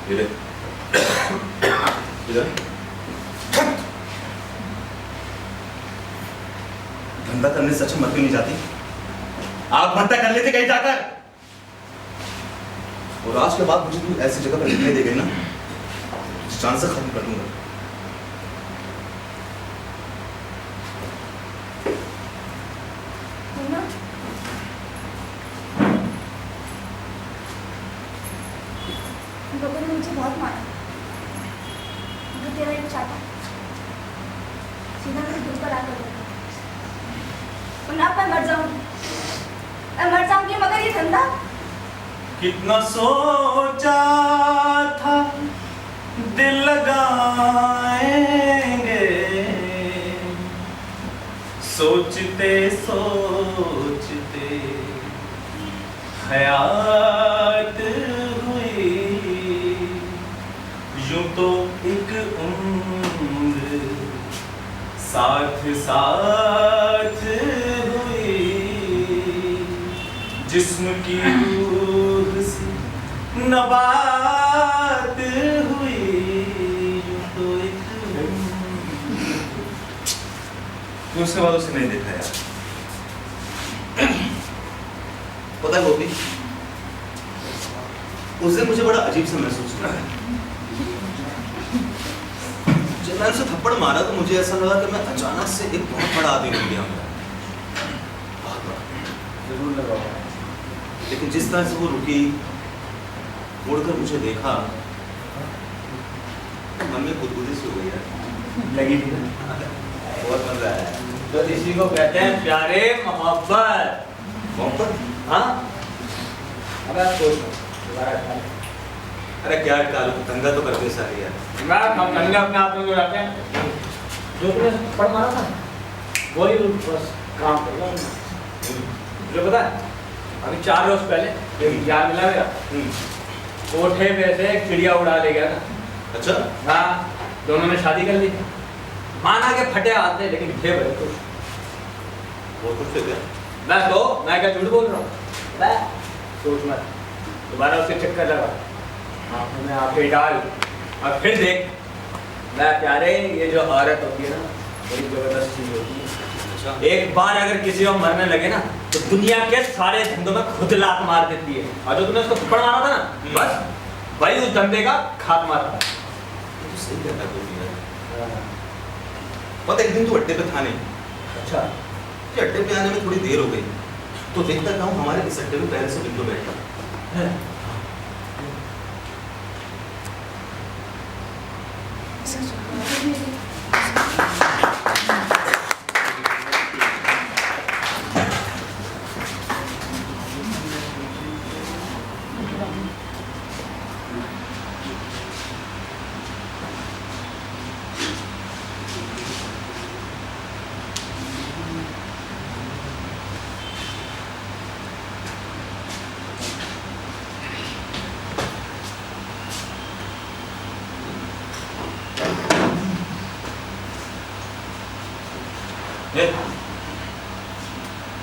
इधर इधर धंधा करने से अच्छा मर क्यों नहीं जाती? आप धंधा कर लेते कहीं जाकर। और आज के बाद मुझे तू ऐसी जगह पर दिखाई दे गई ना, जान से खत्म कर दूंगा। लोगों ने मुझे बहुत मारा। जो तेरा एक चाटा सीधा मेरे दिल पर आकर लगा। और ना मैं मर जाऊंगी मगर ये धंधा कितना सोचा था दिल लगाएंगे, सोचते सोचते हयात हुई, यूं तो एक उम्र साथ साथ हुई, जिस्म की रूह से नबात हुई, यूं तो एक तो उसके बाद उसे नहीं देखा यार। पता है गोपी, उस दिन मुझे बड़ा अजीब सा महसूस हुआ है। जब मैंने उसे थप्पड़ मारा तो मुझे ऐसा लगा कि मैं अचानक से एक बहुत बड़ा आदमी बन गया हूं। बहुत बड़ा। जरूर लगा। लेकिन जिस तरह से वो रुकी, मुड़कर मुझे देखा, मन में गुदगुदी सी हो गई यार। लगी थी। बहुत मजा आया। तो इसी को कहते हैं प्यारे मोहब्बत। मोहब्बत? हाँ, अब आप सोच लो। अरे क्या कालू, दंगा तो करते सारे यार। मैं हम नंगे अपने आप में रहते हैं। जो तुमने पढ़ मारा था वही बस काम कर रहा हूँ। जो पता है, अभी 4 रोज पहले एक यार मिला मेरा, कोठे पे से एक चिड़िया उड़ा ले गया था। अच्छा? हाँ, दोनों ने शादी कर ली। माना के फटे आते लेकिन थे बड़े खुश। बहुत कुछ क्या? मैं क्या झूठ बोल रहा हूँ? मैं सोच मत, दोबारा उसके चक्कर लगा, आंखों में आंखें डाल और फिर देख। मैं प्यारे, ये जो औरत होती है ना, बड़ी जबरदस्त चीज होती है। एक बार अगर किसी को मरने लगे ना, तो दुनिया के सारे धंधों में खुद लात मार देती है। और जो तुमने उसको थप्पड़ मारा था ना, बस वही उस धंधे का खात्मा था। तो सही कहता है तू यार। पता एक दिन तू अड्डे पे था नहीं, अच्छा, कि अड्डे पे आने में थोड़ी देर हो गई, तो देखता था हमारे इस अड्डे में पहले से बिंदु बैठा है।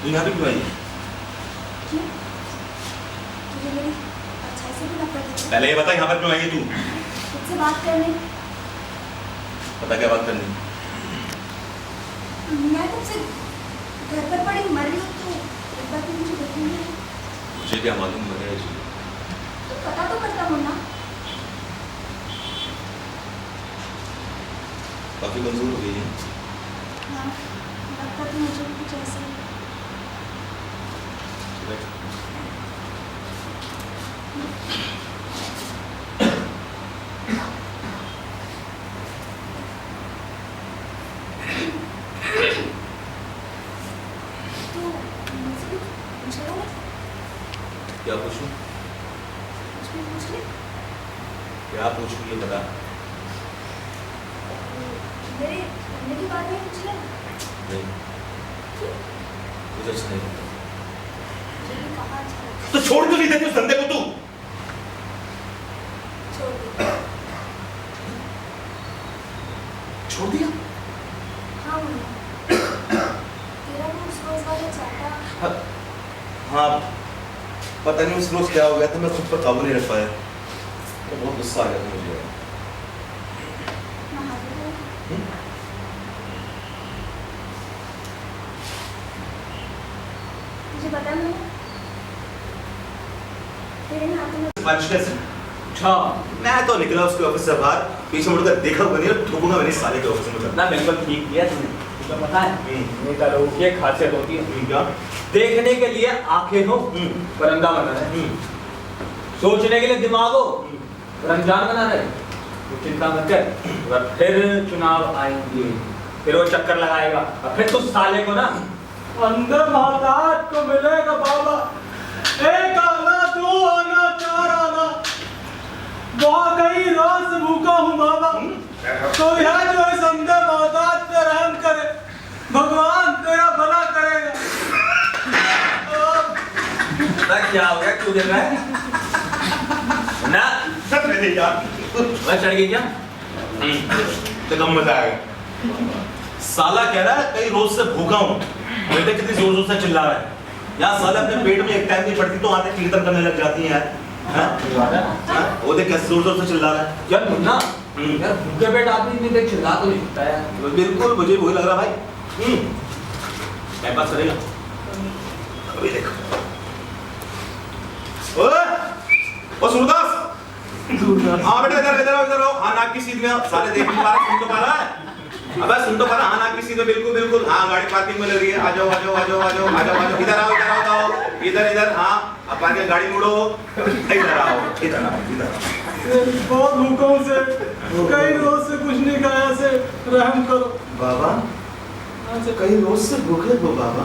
तू यहाँ पे क्यों आई? क्यों? तुझे मेरी अच्छाई से भी नफरत है? पहले ये बता यहाँ पर क्यों आई है तू? तुझसे बात करने। पता क्या बात करनी? मैं तुमसे घर पर पड़ी मर रही हूँ, तो एक बार तुम मुझे देखेंगे? मुझे क्या मालूम है जी? तो पता तो करता हूँ ना। काफी कमजोर हो गई है। हाँ, लगता तो मुझे भी कुछ ऐसा ही। तो मुझसे कुछ पूछेगा ना? क्या पूछूं? कुछ भी पूछ ले। क्या पूछूं ये बता। मेरे घूमने के बारे में पूछ ले। नहीं, क्यों? कुछ अच्छा नहीं लगता। मुझे भी कहाँ अच्छा लगता है। तो छोड़ क्यों नहीं देती उस धंधे को तू? छोड़ दे। छोड़ दिया? हाँ मुन्ना, तेरा वो उस रोज वाला चाटा। हाँ, पता नहीं उस रोज क्या हो गया था, मैं खुद पर काबू नहीं रख पाया। तो बहुत गुस्सा आ गया था मुझे। मुझे पता है मुन्ना, तेरे हाथों में बारिश कैसे? अच्छा, मैं तो निकला उसके ऑफिस से बाहर, पीछे मुड़कर देखा बनी और ठोकूंगा मैंने साले के ऑफिस में। ना बिल्कुल ठीक किया तुमने। तुझे पता है नेता लोगों की एक खासियत होती है, क्या? देखने के लिए आंखें हो पर अंधा बना रहे, सोचने के लिए दिमाग हो पर अनजान बना रहे। तो चिंता मत कर, और फिर चुनाव आएंगे, फिर वो चक्कर लगाएगा और फिर तो साले को ना अंदर महादात को मिलेगा बाबा। एक आना, दो आना, चार आना, बहुत कई रात से भूखा हूँ बाबा। तो यह जो इस अंदर महादात पे रहम करे, भगवान तेरा भला करेगा। क्या हो गया, क्यों देख रहा है ना? सब नहीं यार, मैं चढ़ गई क्या? तो कम मजा आएगा। साला कह रहा है कई रोज से भूखा हूँ, बेटे कितनी जोर जोर से चिल्ला रहा है। यहाँ साला अपने पेट में एक टाइम नहीं पड़ती तो आते कीर्तन करने लग जाती हैं यार। हाँ? वो देख कैसे जोर जोर से चिल्ला रहा है। यार मुन्ना, यार भूखे पेट आदमी इतनी देर चिल्ला तो नहीं सकता है। बिल्कुल मुझे वही लग रहा भाई। टाइम पास करेगा अभी देखो। ओ सूरदास, हाँ बेटा इधर इधर इधर आओ। हाँ नाक की सीध में सारे देख नहीं पा रहे, सुन तो पा रहा है। अबे सुन तो पा रहा, हाँ नाक की सीध में बिल्कुल बिल्कुल। हाँ गाड़ी पार्किंग में लग रही है, आ जाओ आ जाओ आ जाओ आ जाओ आ जाओ आ जाओ। इधर आओ इधर आओ इधर इधर। हाँ अब पार्किंग गाड़ी मुड़ो, इधर आओ इधर आओ इधर आओ। बहुत भूखों से कई रोज से कुछ नहीं खाया से रहम करो। बाबा कई रोज से भूखे हो बाबा?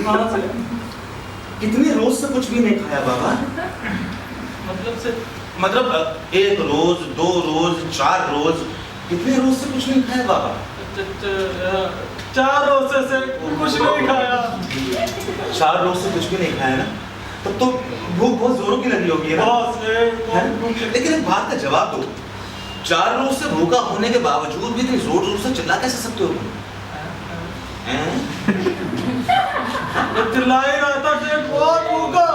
वहाँ से कितने रोज से कुछ भी नहीं खाया बाबा? मतलब एक रोज, दो रोज, 4 रोज, कितने रोज से कुछ नहीं खाया बाबा? 4 रोज से कुछ नहीं खाया। 4 रोज से कुछ भी नहीं खाया ना, तब तो भूख बहुत जोरों की लगी होगी ना? लेकिन एक बात का जवाब दो, 4 रोज से भूखा होने के बावजूद भी इतनी जोर जोर से चिल्ला कैसे सकते हो तुम? चिल्ला ही रहा था सेठ, बहुत भूखा।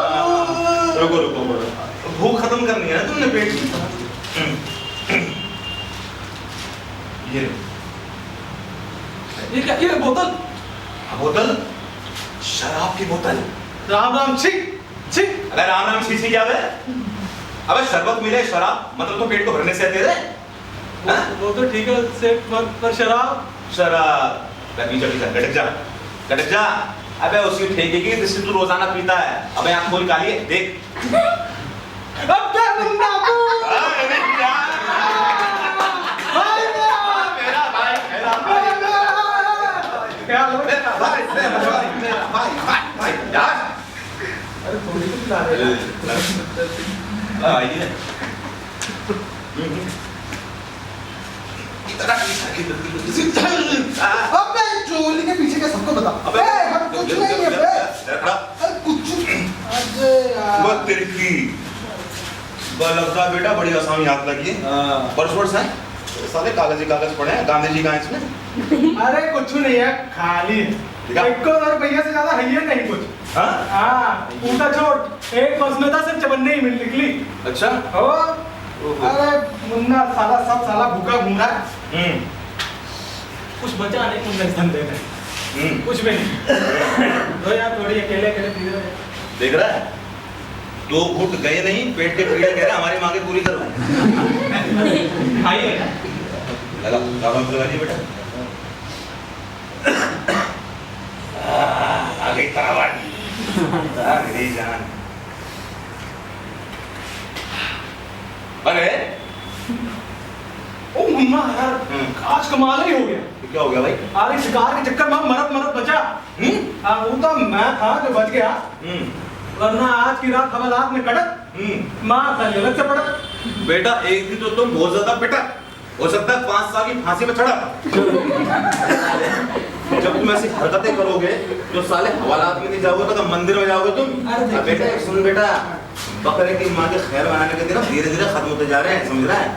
रुको रुको रुको। भूख खत्म करनी है ना तुमने पेट की। ये लो। ये क्या, ये बोतल? बोतल, शराब की बोतल। राम राम, छी छी। अरे राम राम शीशी क्या है? अबे शरबत मिले शराब, मतलब तो पेट को भरने से आते रे। वो तो ठीक है सेठ, पर शराब? शराब पीछे पीछे गटक जा, गटक जा। अबे उसकी ठेके की जिससे तू रोजाना पीता है। अबे आँख खोल काली है, देख। अब क्या मुन्ना तू? अरे क्या? भाई मेरा भाई, मेरा भाई, क्या लो? मेरा भाई, मेरा भाई, यार। अरे थोड़ी तो पिला दे। आइए। अबे चोली के पीछे का सबको बता। अबे हम कुछ नहीं है बे। अरे कुछ अबे यार। वो तिरकी लगता है बेटा, बड़ी आसामी हाथ लगी है। पर्स वर्स है साले, कागज ही कागज पड़े हैं। गांधी जी का है इसमें। अरे कुछ नहीं है, खाली है। दिखा। 1,000 रुपया से ज्यादा है ये नहीं कुछ। हाँ? हाँ, पूरा छोड़। एक बस में था, सिर्फ चवन्ने ही मिल निकली। अच्छा। ओ, अरे मुन्ना साला सब साला भूखा घूम रहा है। कुछ बचा नहीं मुन्ना इस धंधे में, कुछ भी नहीं। तो यार थोड़ी अकेले अकेले पी रहे हैं। देख रहा है, 2 घुट गए नहीं, पेट के पीड़े कह रहे हैं, हमारी मांगे पूरी करो। खाइए लगा लगाइए बेटा। आ गई तरावट। मेरी जान। अरे ओ मुन्ना यार, आज कमाल ही हो गया। क्या हो गया भाई? अरे शिकार के चक्कर में मरत मरत बचा। वो तो मैं था जो बच गया, वरना आज की रात हवालात में कड़क माँ साली अलग से पड़क। बेटा एक दिन तो तुम बहुत ज्यादा पिटा, हो सकता है 5 साल की फांसी में चढ़ा। जब तुम ऐसी हरकतें करोगे जो साले हवालात में नहीं जाओगे तो मंदिर में जाओगे तुम। अब बेटा एक सुन बेटा, बकरे की माँ के खैर बनाने के दिन धीरे धीरे खत्म होते जा रहे हैं, समझ रहा है?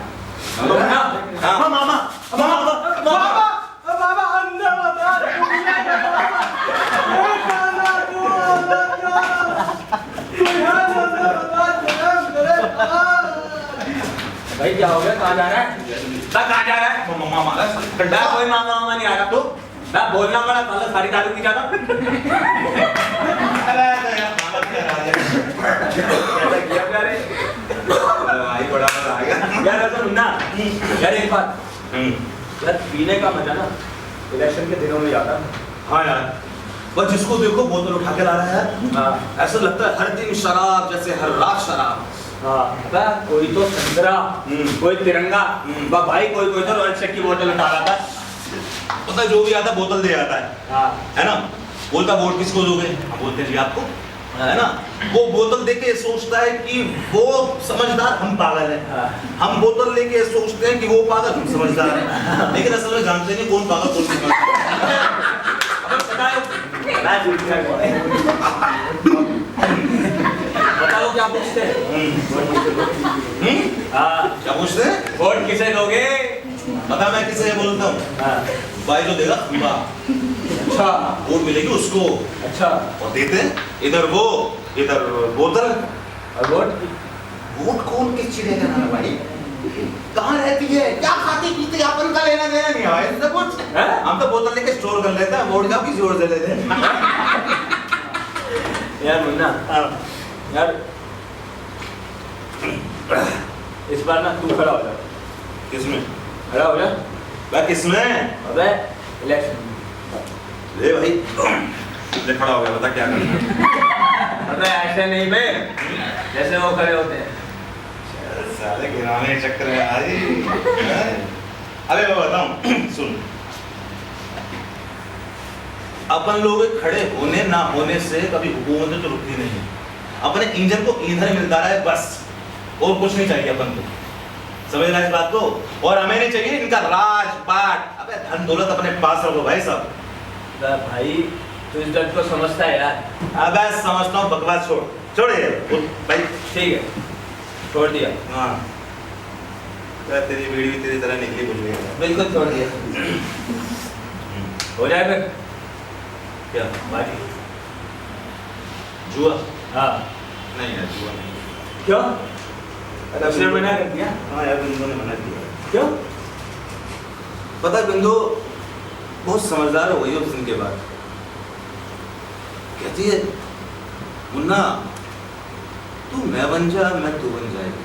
हाँ मामा, बाबा अंदर बता भाई क्या हो गया, कहाँ जा रहा है? कहाँ जा रहा है? मामा ठंडा कोई मामा मामा नहीं आ रहा। तो मैं बोलना पड़ा, साला सारी दारू पी जाता। बड़ा मजा आएगा यार ऐसा मुन्ना, यार एक बात, यार पीने का मजा ना इलेक्शन के दिनों में जाता। हाँ यार, बस जिसको देखो बोतल उठा के ला रहा है यार। हाँ। ऐसा लगता है हर दिन शराब, जैसे हर रात शराब। हाँ, कोई तो संतरा, कोई तिरंगा, भाई कोई कोई तो रॉयल शेक की बोतल उठा रहा था। पता है जो भी आता बोतल दे आता है। हाँ। है ना? बोलता वोट किसको दोगे? हम बोलते जी आपको, है ना? वो बोतल देके सोचता है कि वो समझदार, हम पागल हैं। हाँ। हम बोतल लेके सोचते हैं कि वो पागल, हम समझदार हैं। लेकिन असल में जानते नहीं कौन पागल कौन समझदार। बताओ क्या पूछते हैं? हाँ, क्या पूछते हैं? वोट किसे दोगे? पता मैं किसे बोलता हूँ? हाँ। भाई जो देगा खंबा, अच्छा वोट मिलेगी उसको। अच्छा, और देते हैं इधर वो, इधर बोतल। और वोट? वोट कौन किस चिड़े का नाम है भाई? कहाँ रहती है, क्या खाती पीती है, अपन का लेना देना नहीं है इससे कुछ। हम तो बोतल लेके स्टोर कर लेते हैं, वोट जाओ किसी और से ले लेते हैं। यार मुन्ना, यार इस बार ना तू खड़ा हो जा। किसमें? खड़ा हो जा। भाई किसमें? अबे इलेक्शन। ले भाई, ले खड़ा हो गया, बता क्या करना है? अबे ऐसे नहीं बे, जैसे वो खड़े होते हैं। साले गिराने के चक्कर में आई। अबे मैं बताऊं, सुन, अपन लोग खड़े होने ना होने से कभी हुकूमत तो रुकती नहीं। अपने इंजन को ईंधन मिलता रहे बस, और कुछ नहीं चाहिए अपन को। समझ रहा है इस बात को? और हमें नहीं चाहिए इनका राजपाट। अबे धन दौलत अपने पास रखो भाई सब। भाई तू इस दर्द को समझता है यार? अबे समझता हूँ, बकवास छोड़ छोड़ ये भाई। ठीक है, छोड़ दिया। हाँ, तेरी बीड़ी भी तेरी तरह निकली, कुछ नहीं। बिल्कुल छोड़ दिया। हो जाए फिर क्या बाजी? जुआ? हाँ नहीं यार, जुआ नहीं। क्यों? उसने मना कर दिया? हाँ यार, बिंदु ने मना किया। क्यों? पता है, बिंदु बहुत समझदार हो गई उस दिन के बाद। कहती है, मुन्ना तू मैं बन जा, मैं तू बन जाएगी।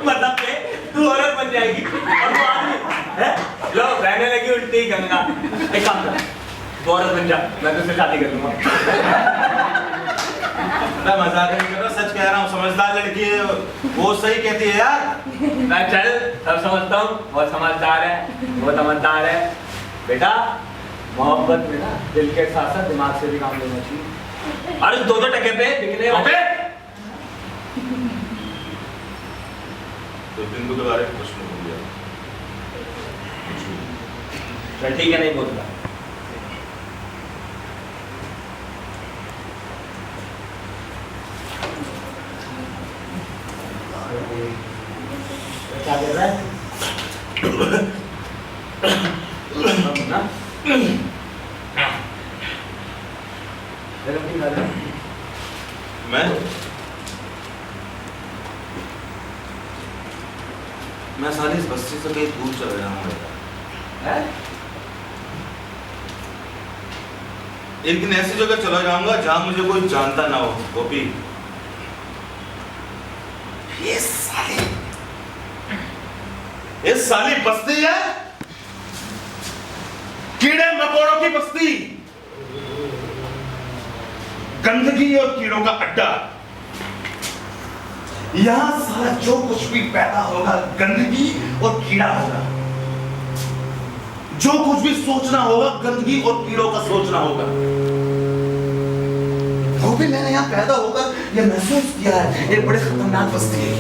मतलब के तू औरत बन जाएगी और तू आदमी है? लो बहने लगी उल्टी गंगा। एक काम कर, तू औरत बन जा, मैं तुझसे शादी कर लूंगा। मैं मजाक नहीं कर रहा, सच कह रहा हूँ। समझदार लड़की है वो, सही कहती है यार। मैं चल सब समझता हूँ, बहुत समझदार है, बहुत समझदार है। बेटा मोहब्बत में ना दिल के साथ साथ दिमाग से भी काम लेना चाहिए। अरे दो टके पे दिखने वाले तो बिंदु के बारे में कुछ नहीं बोल दिया। चल ठीक है, नहीं बोलता। क्या कर रहा है? ना मैं सारी इस बस्ती से कहीं दूर चला जाऊंगा। एक दिन ऐसी जगह चला जाऊंगा जहां मुझे कोई जानता ना हो। गोपी, ये साली बस्ती है, कीड़े मकोड़ों की बस्ती, गंदगी और कीड़ों का अड्डा। यहां सारा जो कुछ भी पैदा होगा गंदगी और कीड़ा होगा। जो कुछ भी सोचना होगा गंदगी और कीड़ों का सोचना होगा। गोपी, मैंने यहां पैदा होकर यह महसूस किया है, ये बड़े खतरनाक बस्ती है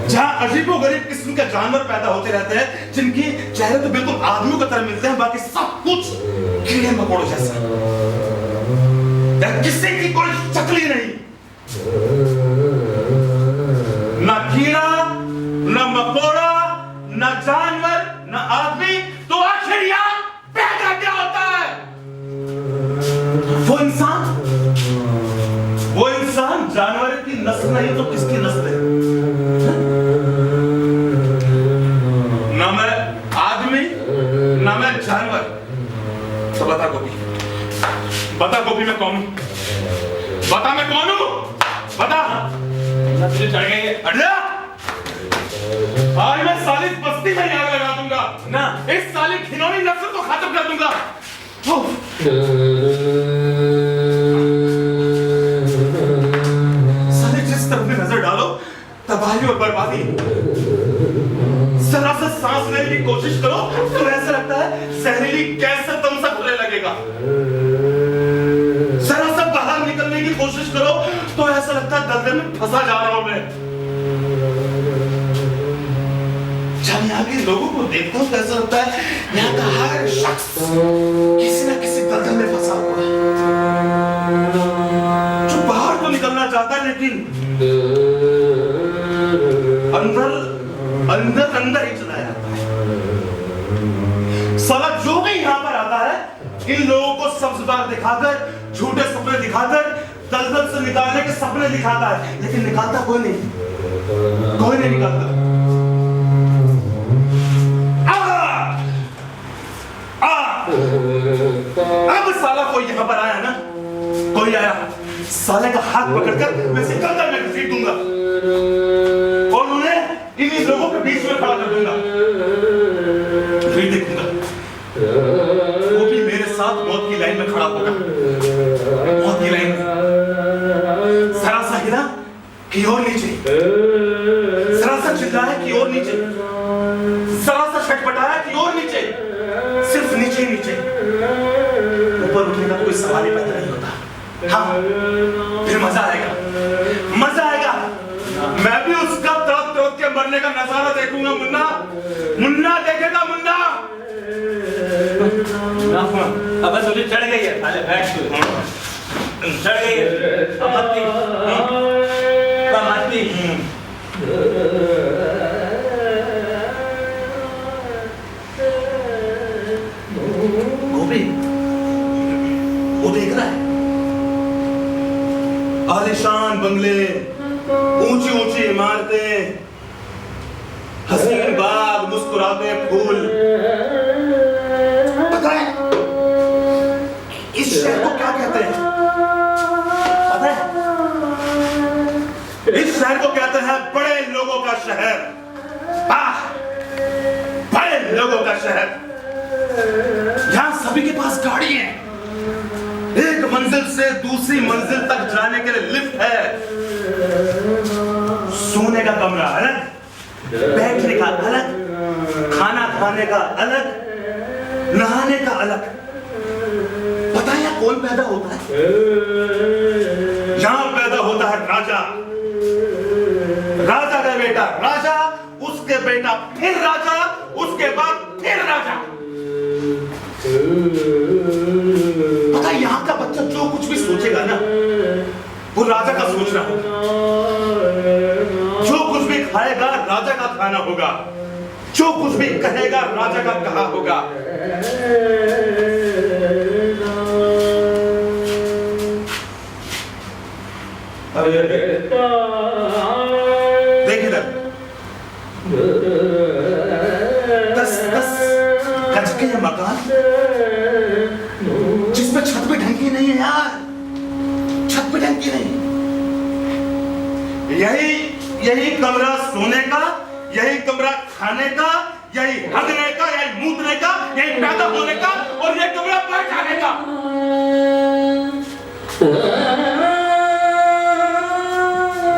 जहां अजीबोगरीब किस्म के जानवर पैदा होते रहते हैं, जिनकी चेहरे तो बिल्कुल आदमियों की तरह मिलते हैं, बाकी सब कुछ कीड़े मकोड़ों जैसा। किसी की कोई शक्ल ही नहीं, ना कीड़ा, ना मकोड़ा, ना जानवर, ना आदमी। तो आखिर यहां पैदा क्या होता है? वो इंसान जानवर की नस्ल नहीं तो किसकी नस्ल है? ना मैं आदमी, ना मैं जानवर। तो बता गोपी, मैं कौन हूं? बता मैं कौन हूं? बता। तुझे चढ़ गई है? आज मैं साली बस्ती में आग लगा दूंगा ना, इस साली खिलौनी नस्ल को खत्म कर दूंगा। साले जिस तरफ भी नजर डालो तबाही और बर्बादी। जरा सा सांस लेने की कोशिश करो तो ऐसा लगता है जहरीली गैस से तुम सब खुले लगेगा। जरा सा बाहर निकलने की कोशिश करो तो ऐसा लगता है दलदल में फंसा जा रहा हूं मैं। जब यहाँ के लोगों को देखता हूं तो ऐसा लगता है यहाँ का हर शख्स किसी न किसी दलदल में फंसा हुआ है, जो बाहर तो निकलना चाहता है लेकिन अंदर ही चला जाता है। साला जो भी यहाँ पर आता है इन लोगों को सब्ज़बार दिखाकर, झूठे सपने दिखाकर, दलदल से निकालने के सपने दिखाता है, लेकिन निकालता कोई नहीं निकालता। अब साला कोई यहाँ पर आया ना, कोई आया, साले का हाथ पकड़कर मैं इसे गंगा में घसीट दूंगा और उन्हें इन्हीं लोगों के बीच में खड़ा कर दूंगा। फिर देखूंगा वो भी मेरे साथ मौत की लाइन में खड़ा होगा। मौत की लाइन में जरा सा हिला कि और नीचे, जरा सा चिल्लाया कि और नीचे, जरा सा छटपटाया कि और नीचे, सिर्फ नीचे नीचे। ऊपर उठने का कोई सवाल ही पैदा नहीं होता। हाँ, फिर मजा आएगा। मैं भी उसका तड़प के मरने का नजारा देखूंगा। मुन्ना देखेगा मुन्ना। अब तुझे चढ़ गई है, साले बैठ तू। चढ़ गई है, मत्ती। गोपी, बंगले, ऊंची ऊंची इमारतें, हसीन बाग, मुस्कुराते फूल। पता है इस शहर को क्या कहते हैं? पता है इस शहर को कहते हैं बड़े लोगों का शहर। बड़े लोगों का शहर। यहां सभी के पास गाड़ी है, एक मंजिल से दूसरी मंजिल तक जाने के लिए लिफ्ट है, सोने का कमरा अलग, बैठने का अलग, खाना खाने का अलग, नहाने का अलग। पता है यहाँ कौन पैदा होता है? यहां पैदा होता है राजा, राजा का बेटा राजा, उसके बेटा फिर राजा, उसके बाद फिर राजा। पता है यहाँ का बच्चा जो कुछ भी सोचेगा ना, वो राजा का सोच रहा होगा। जो कुछ भी खाएगा राजा का खाना होगा, जो कुछ भी कहेगा राजा का कहा होगा। देख इधर, 10 गज के ये मकान जिसमें छत पे ढंकी नहीं है यार, छत पे ढंकी नहीं। यही कमरा सोने का, यही कमरा खाने का, यही हगने का, यही मूतने का, यही पैदा होने का, और यही कमरा मर जाने का।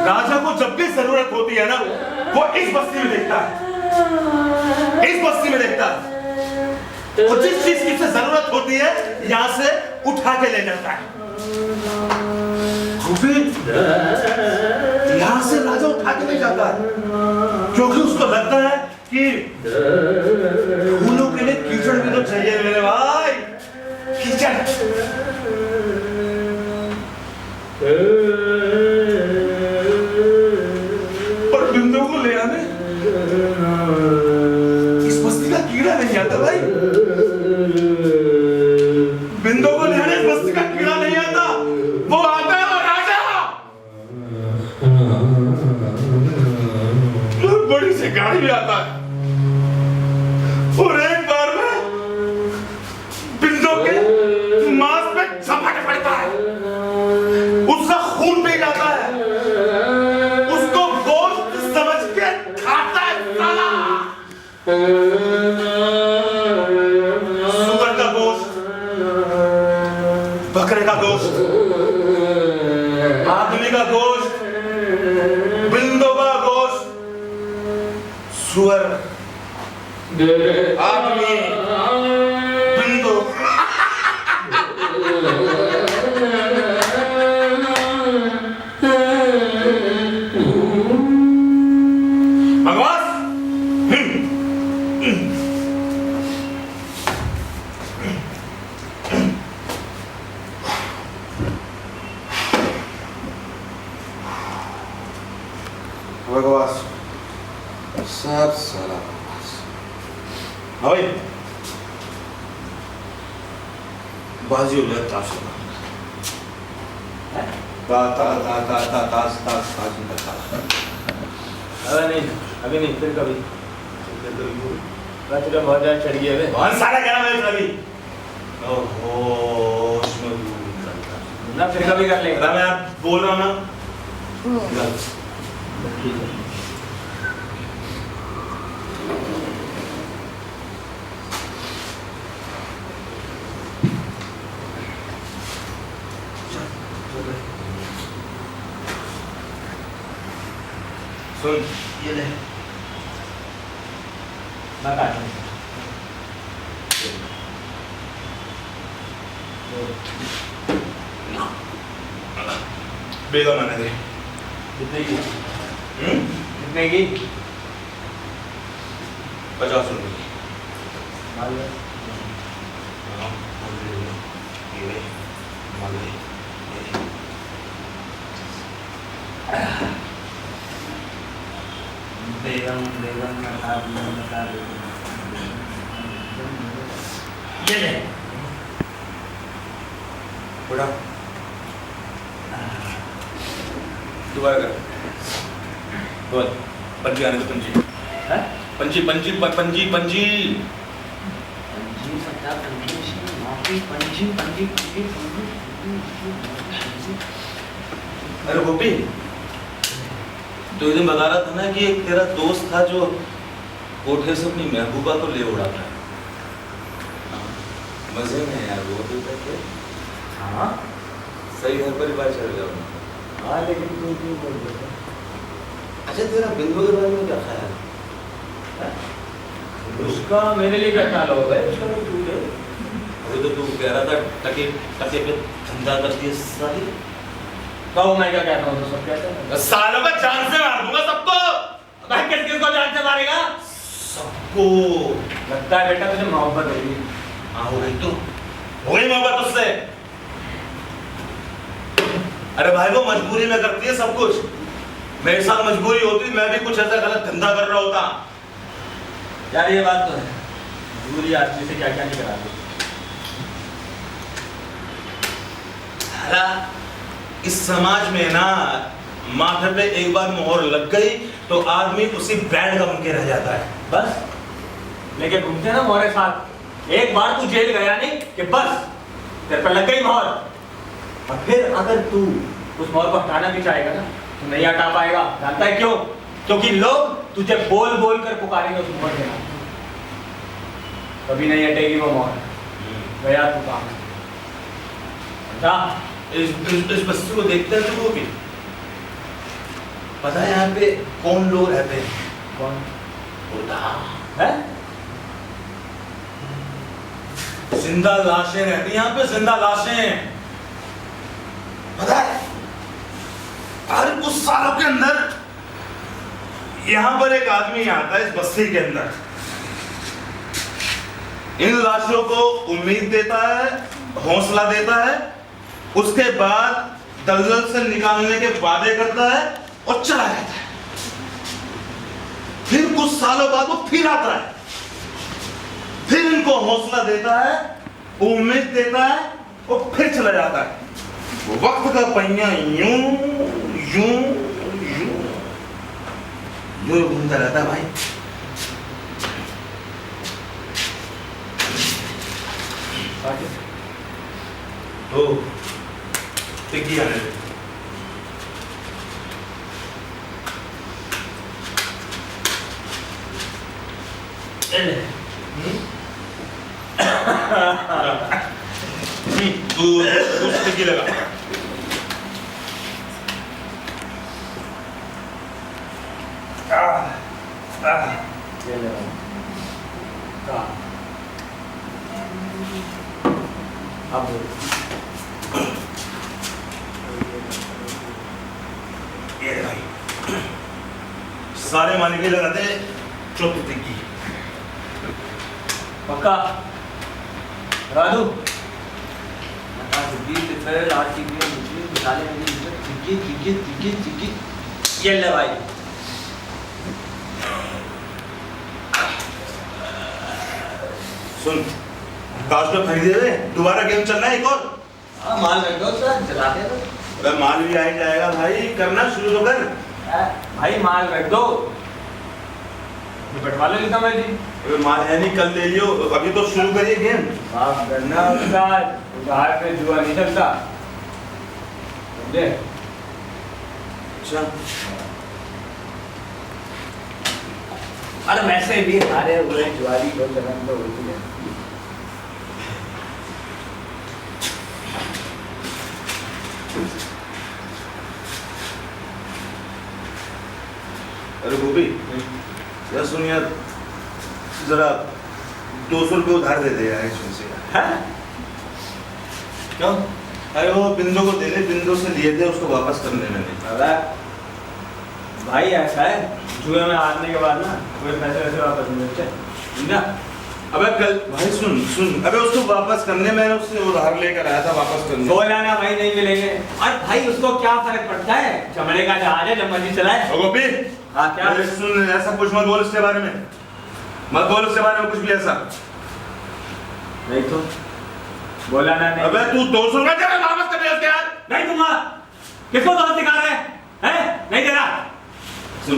राजा को जब भी जरूरत होती है ना, वो इस बस्ती में देखता है, इस बस्ती में देखता है। और जिस चीज की उसे जरूरत होती है यहां से उठा के ले जाता है। यहां से राजा उठा के ले जाता है क्योंकि उसको लगता है कि फूलों के लिए कीचड़ भी तो चाहिए मेरे भाई, कीचड़। और बिंदु को ले आने इस बस्ती का कीड़ा नहीं आता भाई, बिंदु को ले आने इस बस्ती का कीड़ा नहीं आता, वो आता है वो राजा। बड़ी सी गाड़ी भी आता है और एक बार में बिंदु के मांस पे झपट पड़ता है, उसका खून पी जाता है, उसको गोश्त समझ के खाता है साला। सुअर का गोश्त, बकरे का गोश्त, आदमी का गोश्त, बिंदु का गोश्त, सुअर, आदमी, बिंदु। भगवान भगवान सब सारा हाँ भाई, बाजी हो जाए ताश अभी नहीं फिर कभी तुझे बहुत ज्यादा चढ़ गया है कौन सारा कह रहा है अभी? ओहो ना फिर कभी कर लेंगे। मैं आप बोल रहा हूँ ना, ठीक है। सुन ये ले, बेगम आने दे। कितने की? 50 रुपए की। बेगम बता दे। ये ले बड़ा दोबारा कर बोल पंजी आने दो पंजी हैं? पंजी पंजी पंजी पंजी पंजी सत्ता पंजी माफी पंजी पंजी पंजी पंजी। अरे गोपी तो एक दिन बता रहा था ना कि एक तेरा दोस्त था जो कोठे से अपनी महबूबा को ले उड़ा था। मजे में यार वो तो कहते हाँ सही घर पर ही बात चल गया। हाँ लेकिन तू क्यों बोल रहा है? अच्छा तेरा बिंदु के बारे में क्या ख्याल है? उसका मेरे लिए क्या ख्याल होगा? उसका तो तू है। अभी तो तू कह रहा था टके टके पे धंधा करती है साली। कहो मैं क्या कहता हूँ तो सब कहते हैं। सालों का जान से मार दूंगा सबको। भाई किस किस को जान से मारेगा? सबको। लगता है बेटा तुझे मोहब्बत होगी। हाँ हो गई तो हो गई मोहब्बत उससे। अरे भाई वो मजबूरी में करती है सब कुछ। मेरे साथ मजबूरी होती मैं भी कुछ ऐसा गलत धंधा कर रहा होता। यार ये बात तो है, मजबूरी आदमी से क्या क्या नहीं कराती। इस समाज में ना माथे पे एक बार मोहर लग गई तो आदमी उसी ब्रांड का बन के रह जाता है। बस लेके घूमते ना मोहरे साथ। एक बार तू जेल गया नहीं कि बस तेरे पे लग गई मोहर। और फिर अगर तू उस मोहर को हटाना भी चाहेगा ना तो नहीं हटा पाएगा। जानता है क्यों? क्योंकि लोग तुझे बोल बोल कर पुकारेंगे उस मोहर के नाम। कभी नहीं हटेगी वो मोहर। गया तू काम। इस बस्ती को देखते हैं तो भी पता है यहाँ पे कौन लोग रहते हैं? कौन होता है? जिंदा लाशें रहती हैं यहाँ पे, जिंदा लाशें। पता है हर कुछ सालों के अंदर यहाँ पर एक आदमी आता है इस बस्ती के अंदर, इन लाशों को उम्मीद देता है, हौसला देता है, उसके बाद दलदल से निकालने के वादे करता है और चला जाता है। फिर कुछ सालों बाद वो फिर आता है, फिर इनको हौसला देता है, उम्मीद देता है और फिर चला जाता है। वो वक्त का पहिया यूं यूं यूं यूं घूमता रहता है भाई। तो टिक्की आने दे। तू टिक्की लगा। ये ले का अब ये भाई सारे माने के लगाते चौथी टिक्की पक्का राजू ये ले भाई। सुन काश में खरीदे हुए दोबारा गेम चलना है एक और। हाँ माल रख दो सर, चलाते हैं तो। अबे माल भी आ ही जाएगा भाई, करना शुरू तो कर। भाई माल रख दो, निपटवा लो एकदम जी। अबे माल है नहीं, कल ले लियो, अभी तो शुरू करिए गेम। आप करना उसका उधार पे जुआ नहीं चलता समझे? अच्छा अरे वैसे भी हारे हुए जुआरी को चलन तो होती है। अरे गोपी यार सुन यार, जरा 200 रुपये उधार दे दे यार इसमें से। हैं? क्यों? अरे वो बिंदु को दे दे, बिंदु से लिए थे उसको वापस करने मैंने। अरे भाई ऐसा है, जुए में हारने के बाद ना कोई पैसे वैसे वापस नहीं मिलते समझा? अबे कल भाई सुन सुन, अबे उसको वापस करने मैंने उससे उधार लेकर आया था वापस करने। बोला ना भाई नहीं मिलेंगे। और भाई उसको क्या फर्क पड़ता है, चमड़े का जहाज है, जब मर्जी चलाए। ओ गोपी हाँ क्या? अरे सुन ऐसा कुछ मत बोल इसके बारे में, मत बोल इसके बारे में कुछ भी ऐसा। नहीं तो बोला ना नहीं। अबे तू 200 रुपये जरा वापस कर दे उसके यार। नहीं दूंगा। किसको दोस्त दिखा रहे हैं? हैं? नहीं दे रहा? सुन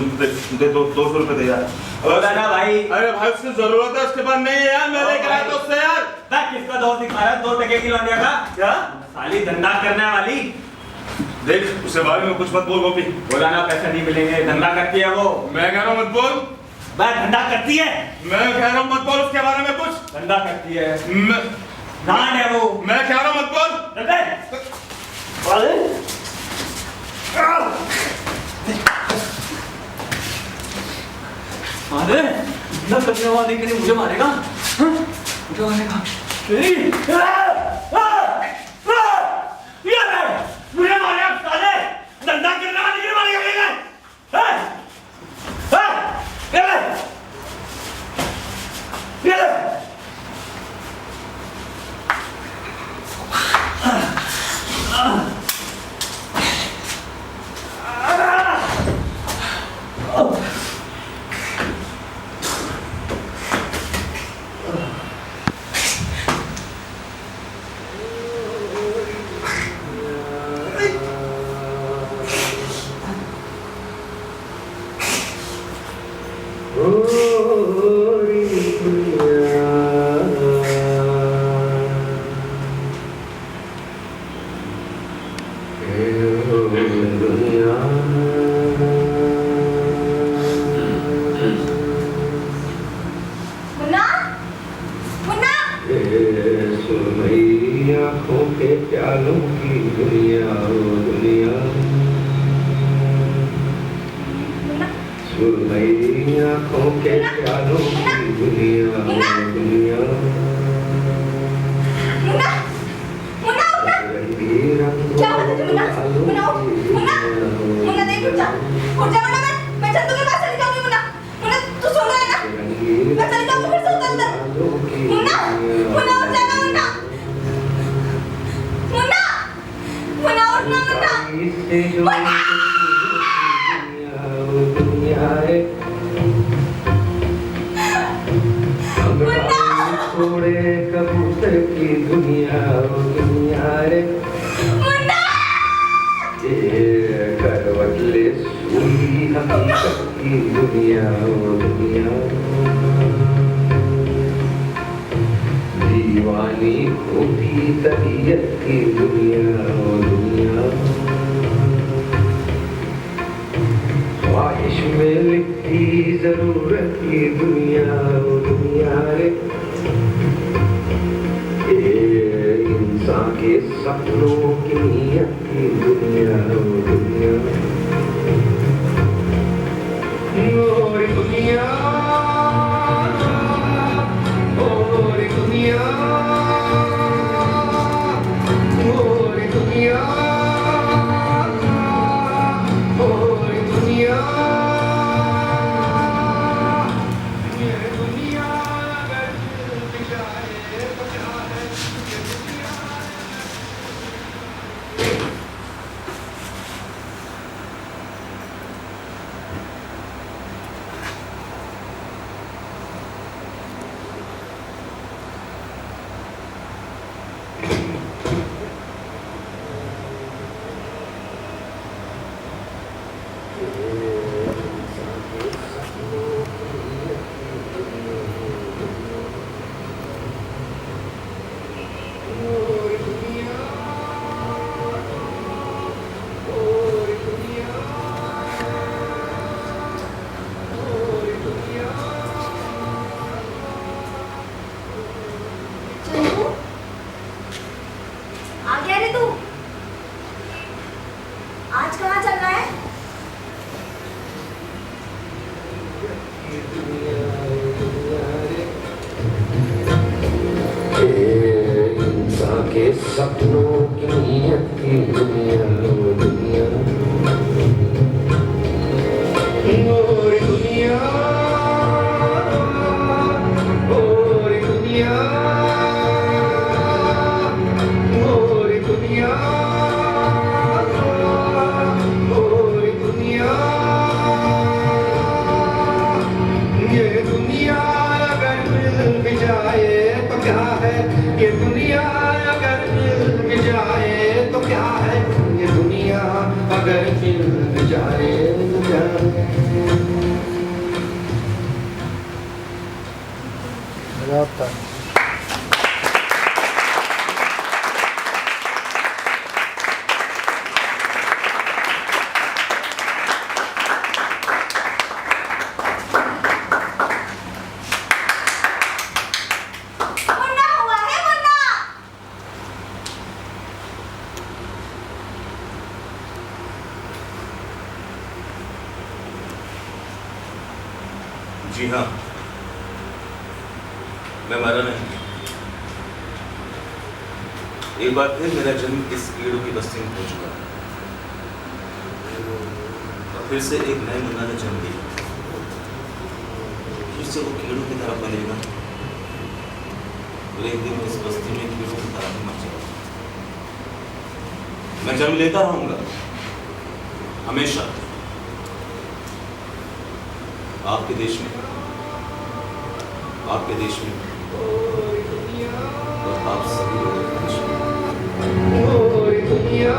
दे 200 रुपए दे यार। होगा ना भाई। अरे भाई उसकी जरूरत है, उसके पास नहीं है यार, मैं लेकर आया था उससे यार। देख किसका दोस्त दिखा रहा है 2 टके की लौंडिया का। क्या साली धंधा करने वाली। देख उसके बारे में कुछ मत बोल गोपी। बोला ना पैसे नहीं मिलेंगे, धंधा करती है वो। मैं कह रहा हूँ मत बोल। वह धंधा करती है। मैं कह रहा हूँ मत बोल उसके बारे में कुछ। धंधा करती है। मैं नान है वो। मैं कह रहा हूँ मत बोल। चल दे। अरे धंधा करने वाले के लिए मुझे मारेगा? हाँ? मुझे मारेगा? मुझे मारेगा साले! धंधा करने वाले के लिए मारेगा? मुन्ना मुन्ना सुरमई आँखों के प्यालों की दुनिया ओ दुनिया, मुन्ना सुरमई आँखों के प्यालों की दुनिया ओ दुनिया, मुन्ना मुन्ना उठना। रंगी रंगों क्या हुआ तुझे मुन्ना? मुन्ना उठ। मुन्ना मुन्ना देख उठ जा वरना मैं चंदू के पास चली जाऊंगी। मुन्ना मुन्ना तू सुन रहा है ना? मैं चली जाऊंगी फिर से उतर अंदर। मुन्ना मुन्ना उठ जाना मुन्ना। मुन्ना मुन्ना उठना मुन्ना। दुनिया है छोड़े कबूतर की दुनिया ओ दुनिया रे, मुन्ना करवट ले सुई हकीकत की दुनिया ओ दुनिया, दीवानी खोटी तबीयत की दुनिया ओ दुनिया, ख्वाहिश में लिखती जरूरत की दुनिया ओ दुनिया रे, इंसान के सपनों की नीयत की दुनिया ओ दुनिया, और दुनिया और दुनिया और दुनिया और दुनिया, ये दुनिया अगर बिछाए तो क्या है ये दुनिया। चंदू आ गया रे तू? आज कहाँ चल रहा है? इंसान के सपनों की नीयत की दुनिया ओ दुनिया, और दुनिया और दुनिया और दुनिया और दुनिया, ये दुनिया अगर मिल भी जाए तो क्या है, ये दुनिया अगर मिल भी जाए तो क्या है, ये दुनिया अगर मिल भी मुन्ना हुआ है मुन्ना। जी हाँ, मैं मरा नहीं। एक बार फिर मेरा जन्म इस कीड़ों की बस्ती में हो चुका है और फिर से एक नए मुन्ना ने जन्म लिया। फिर से वो कीड़ों की तरह बनेगा और एक दिन इस बस्ती में कीड़ों की तरह मर जाएगा। मैं जन्म लेता रहूंगा हमेशा आपके देश में, आपके देश में और आप सभी लोगों के देश में। ओ दुनिया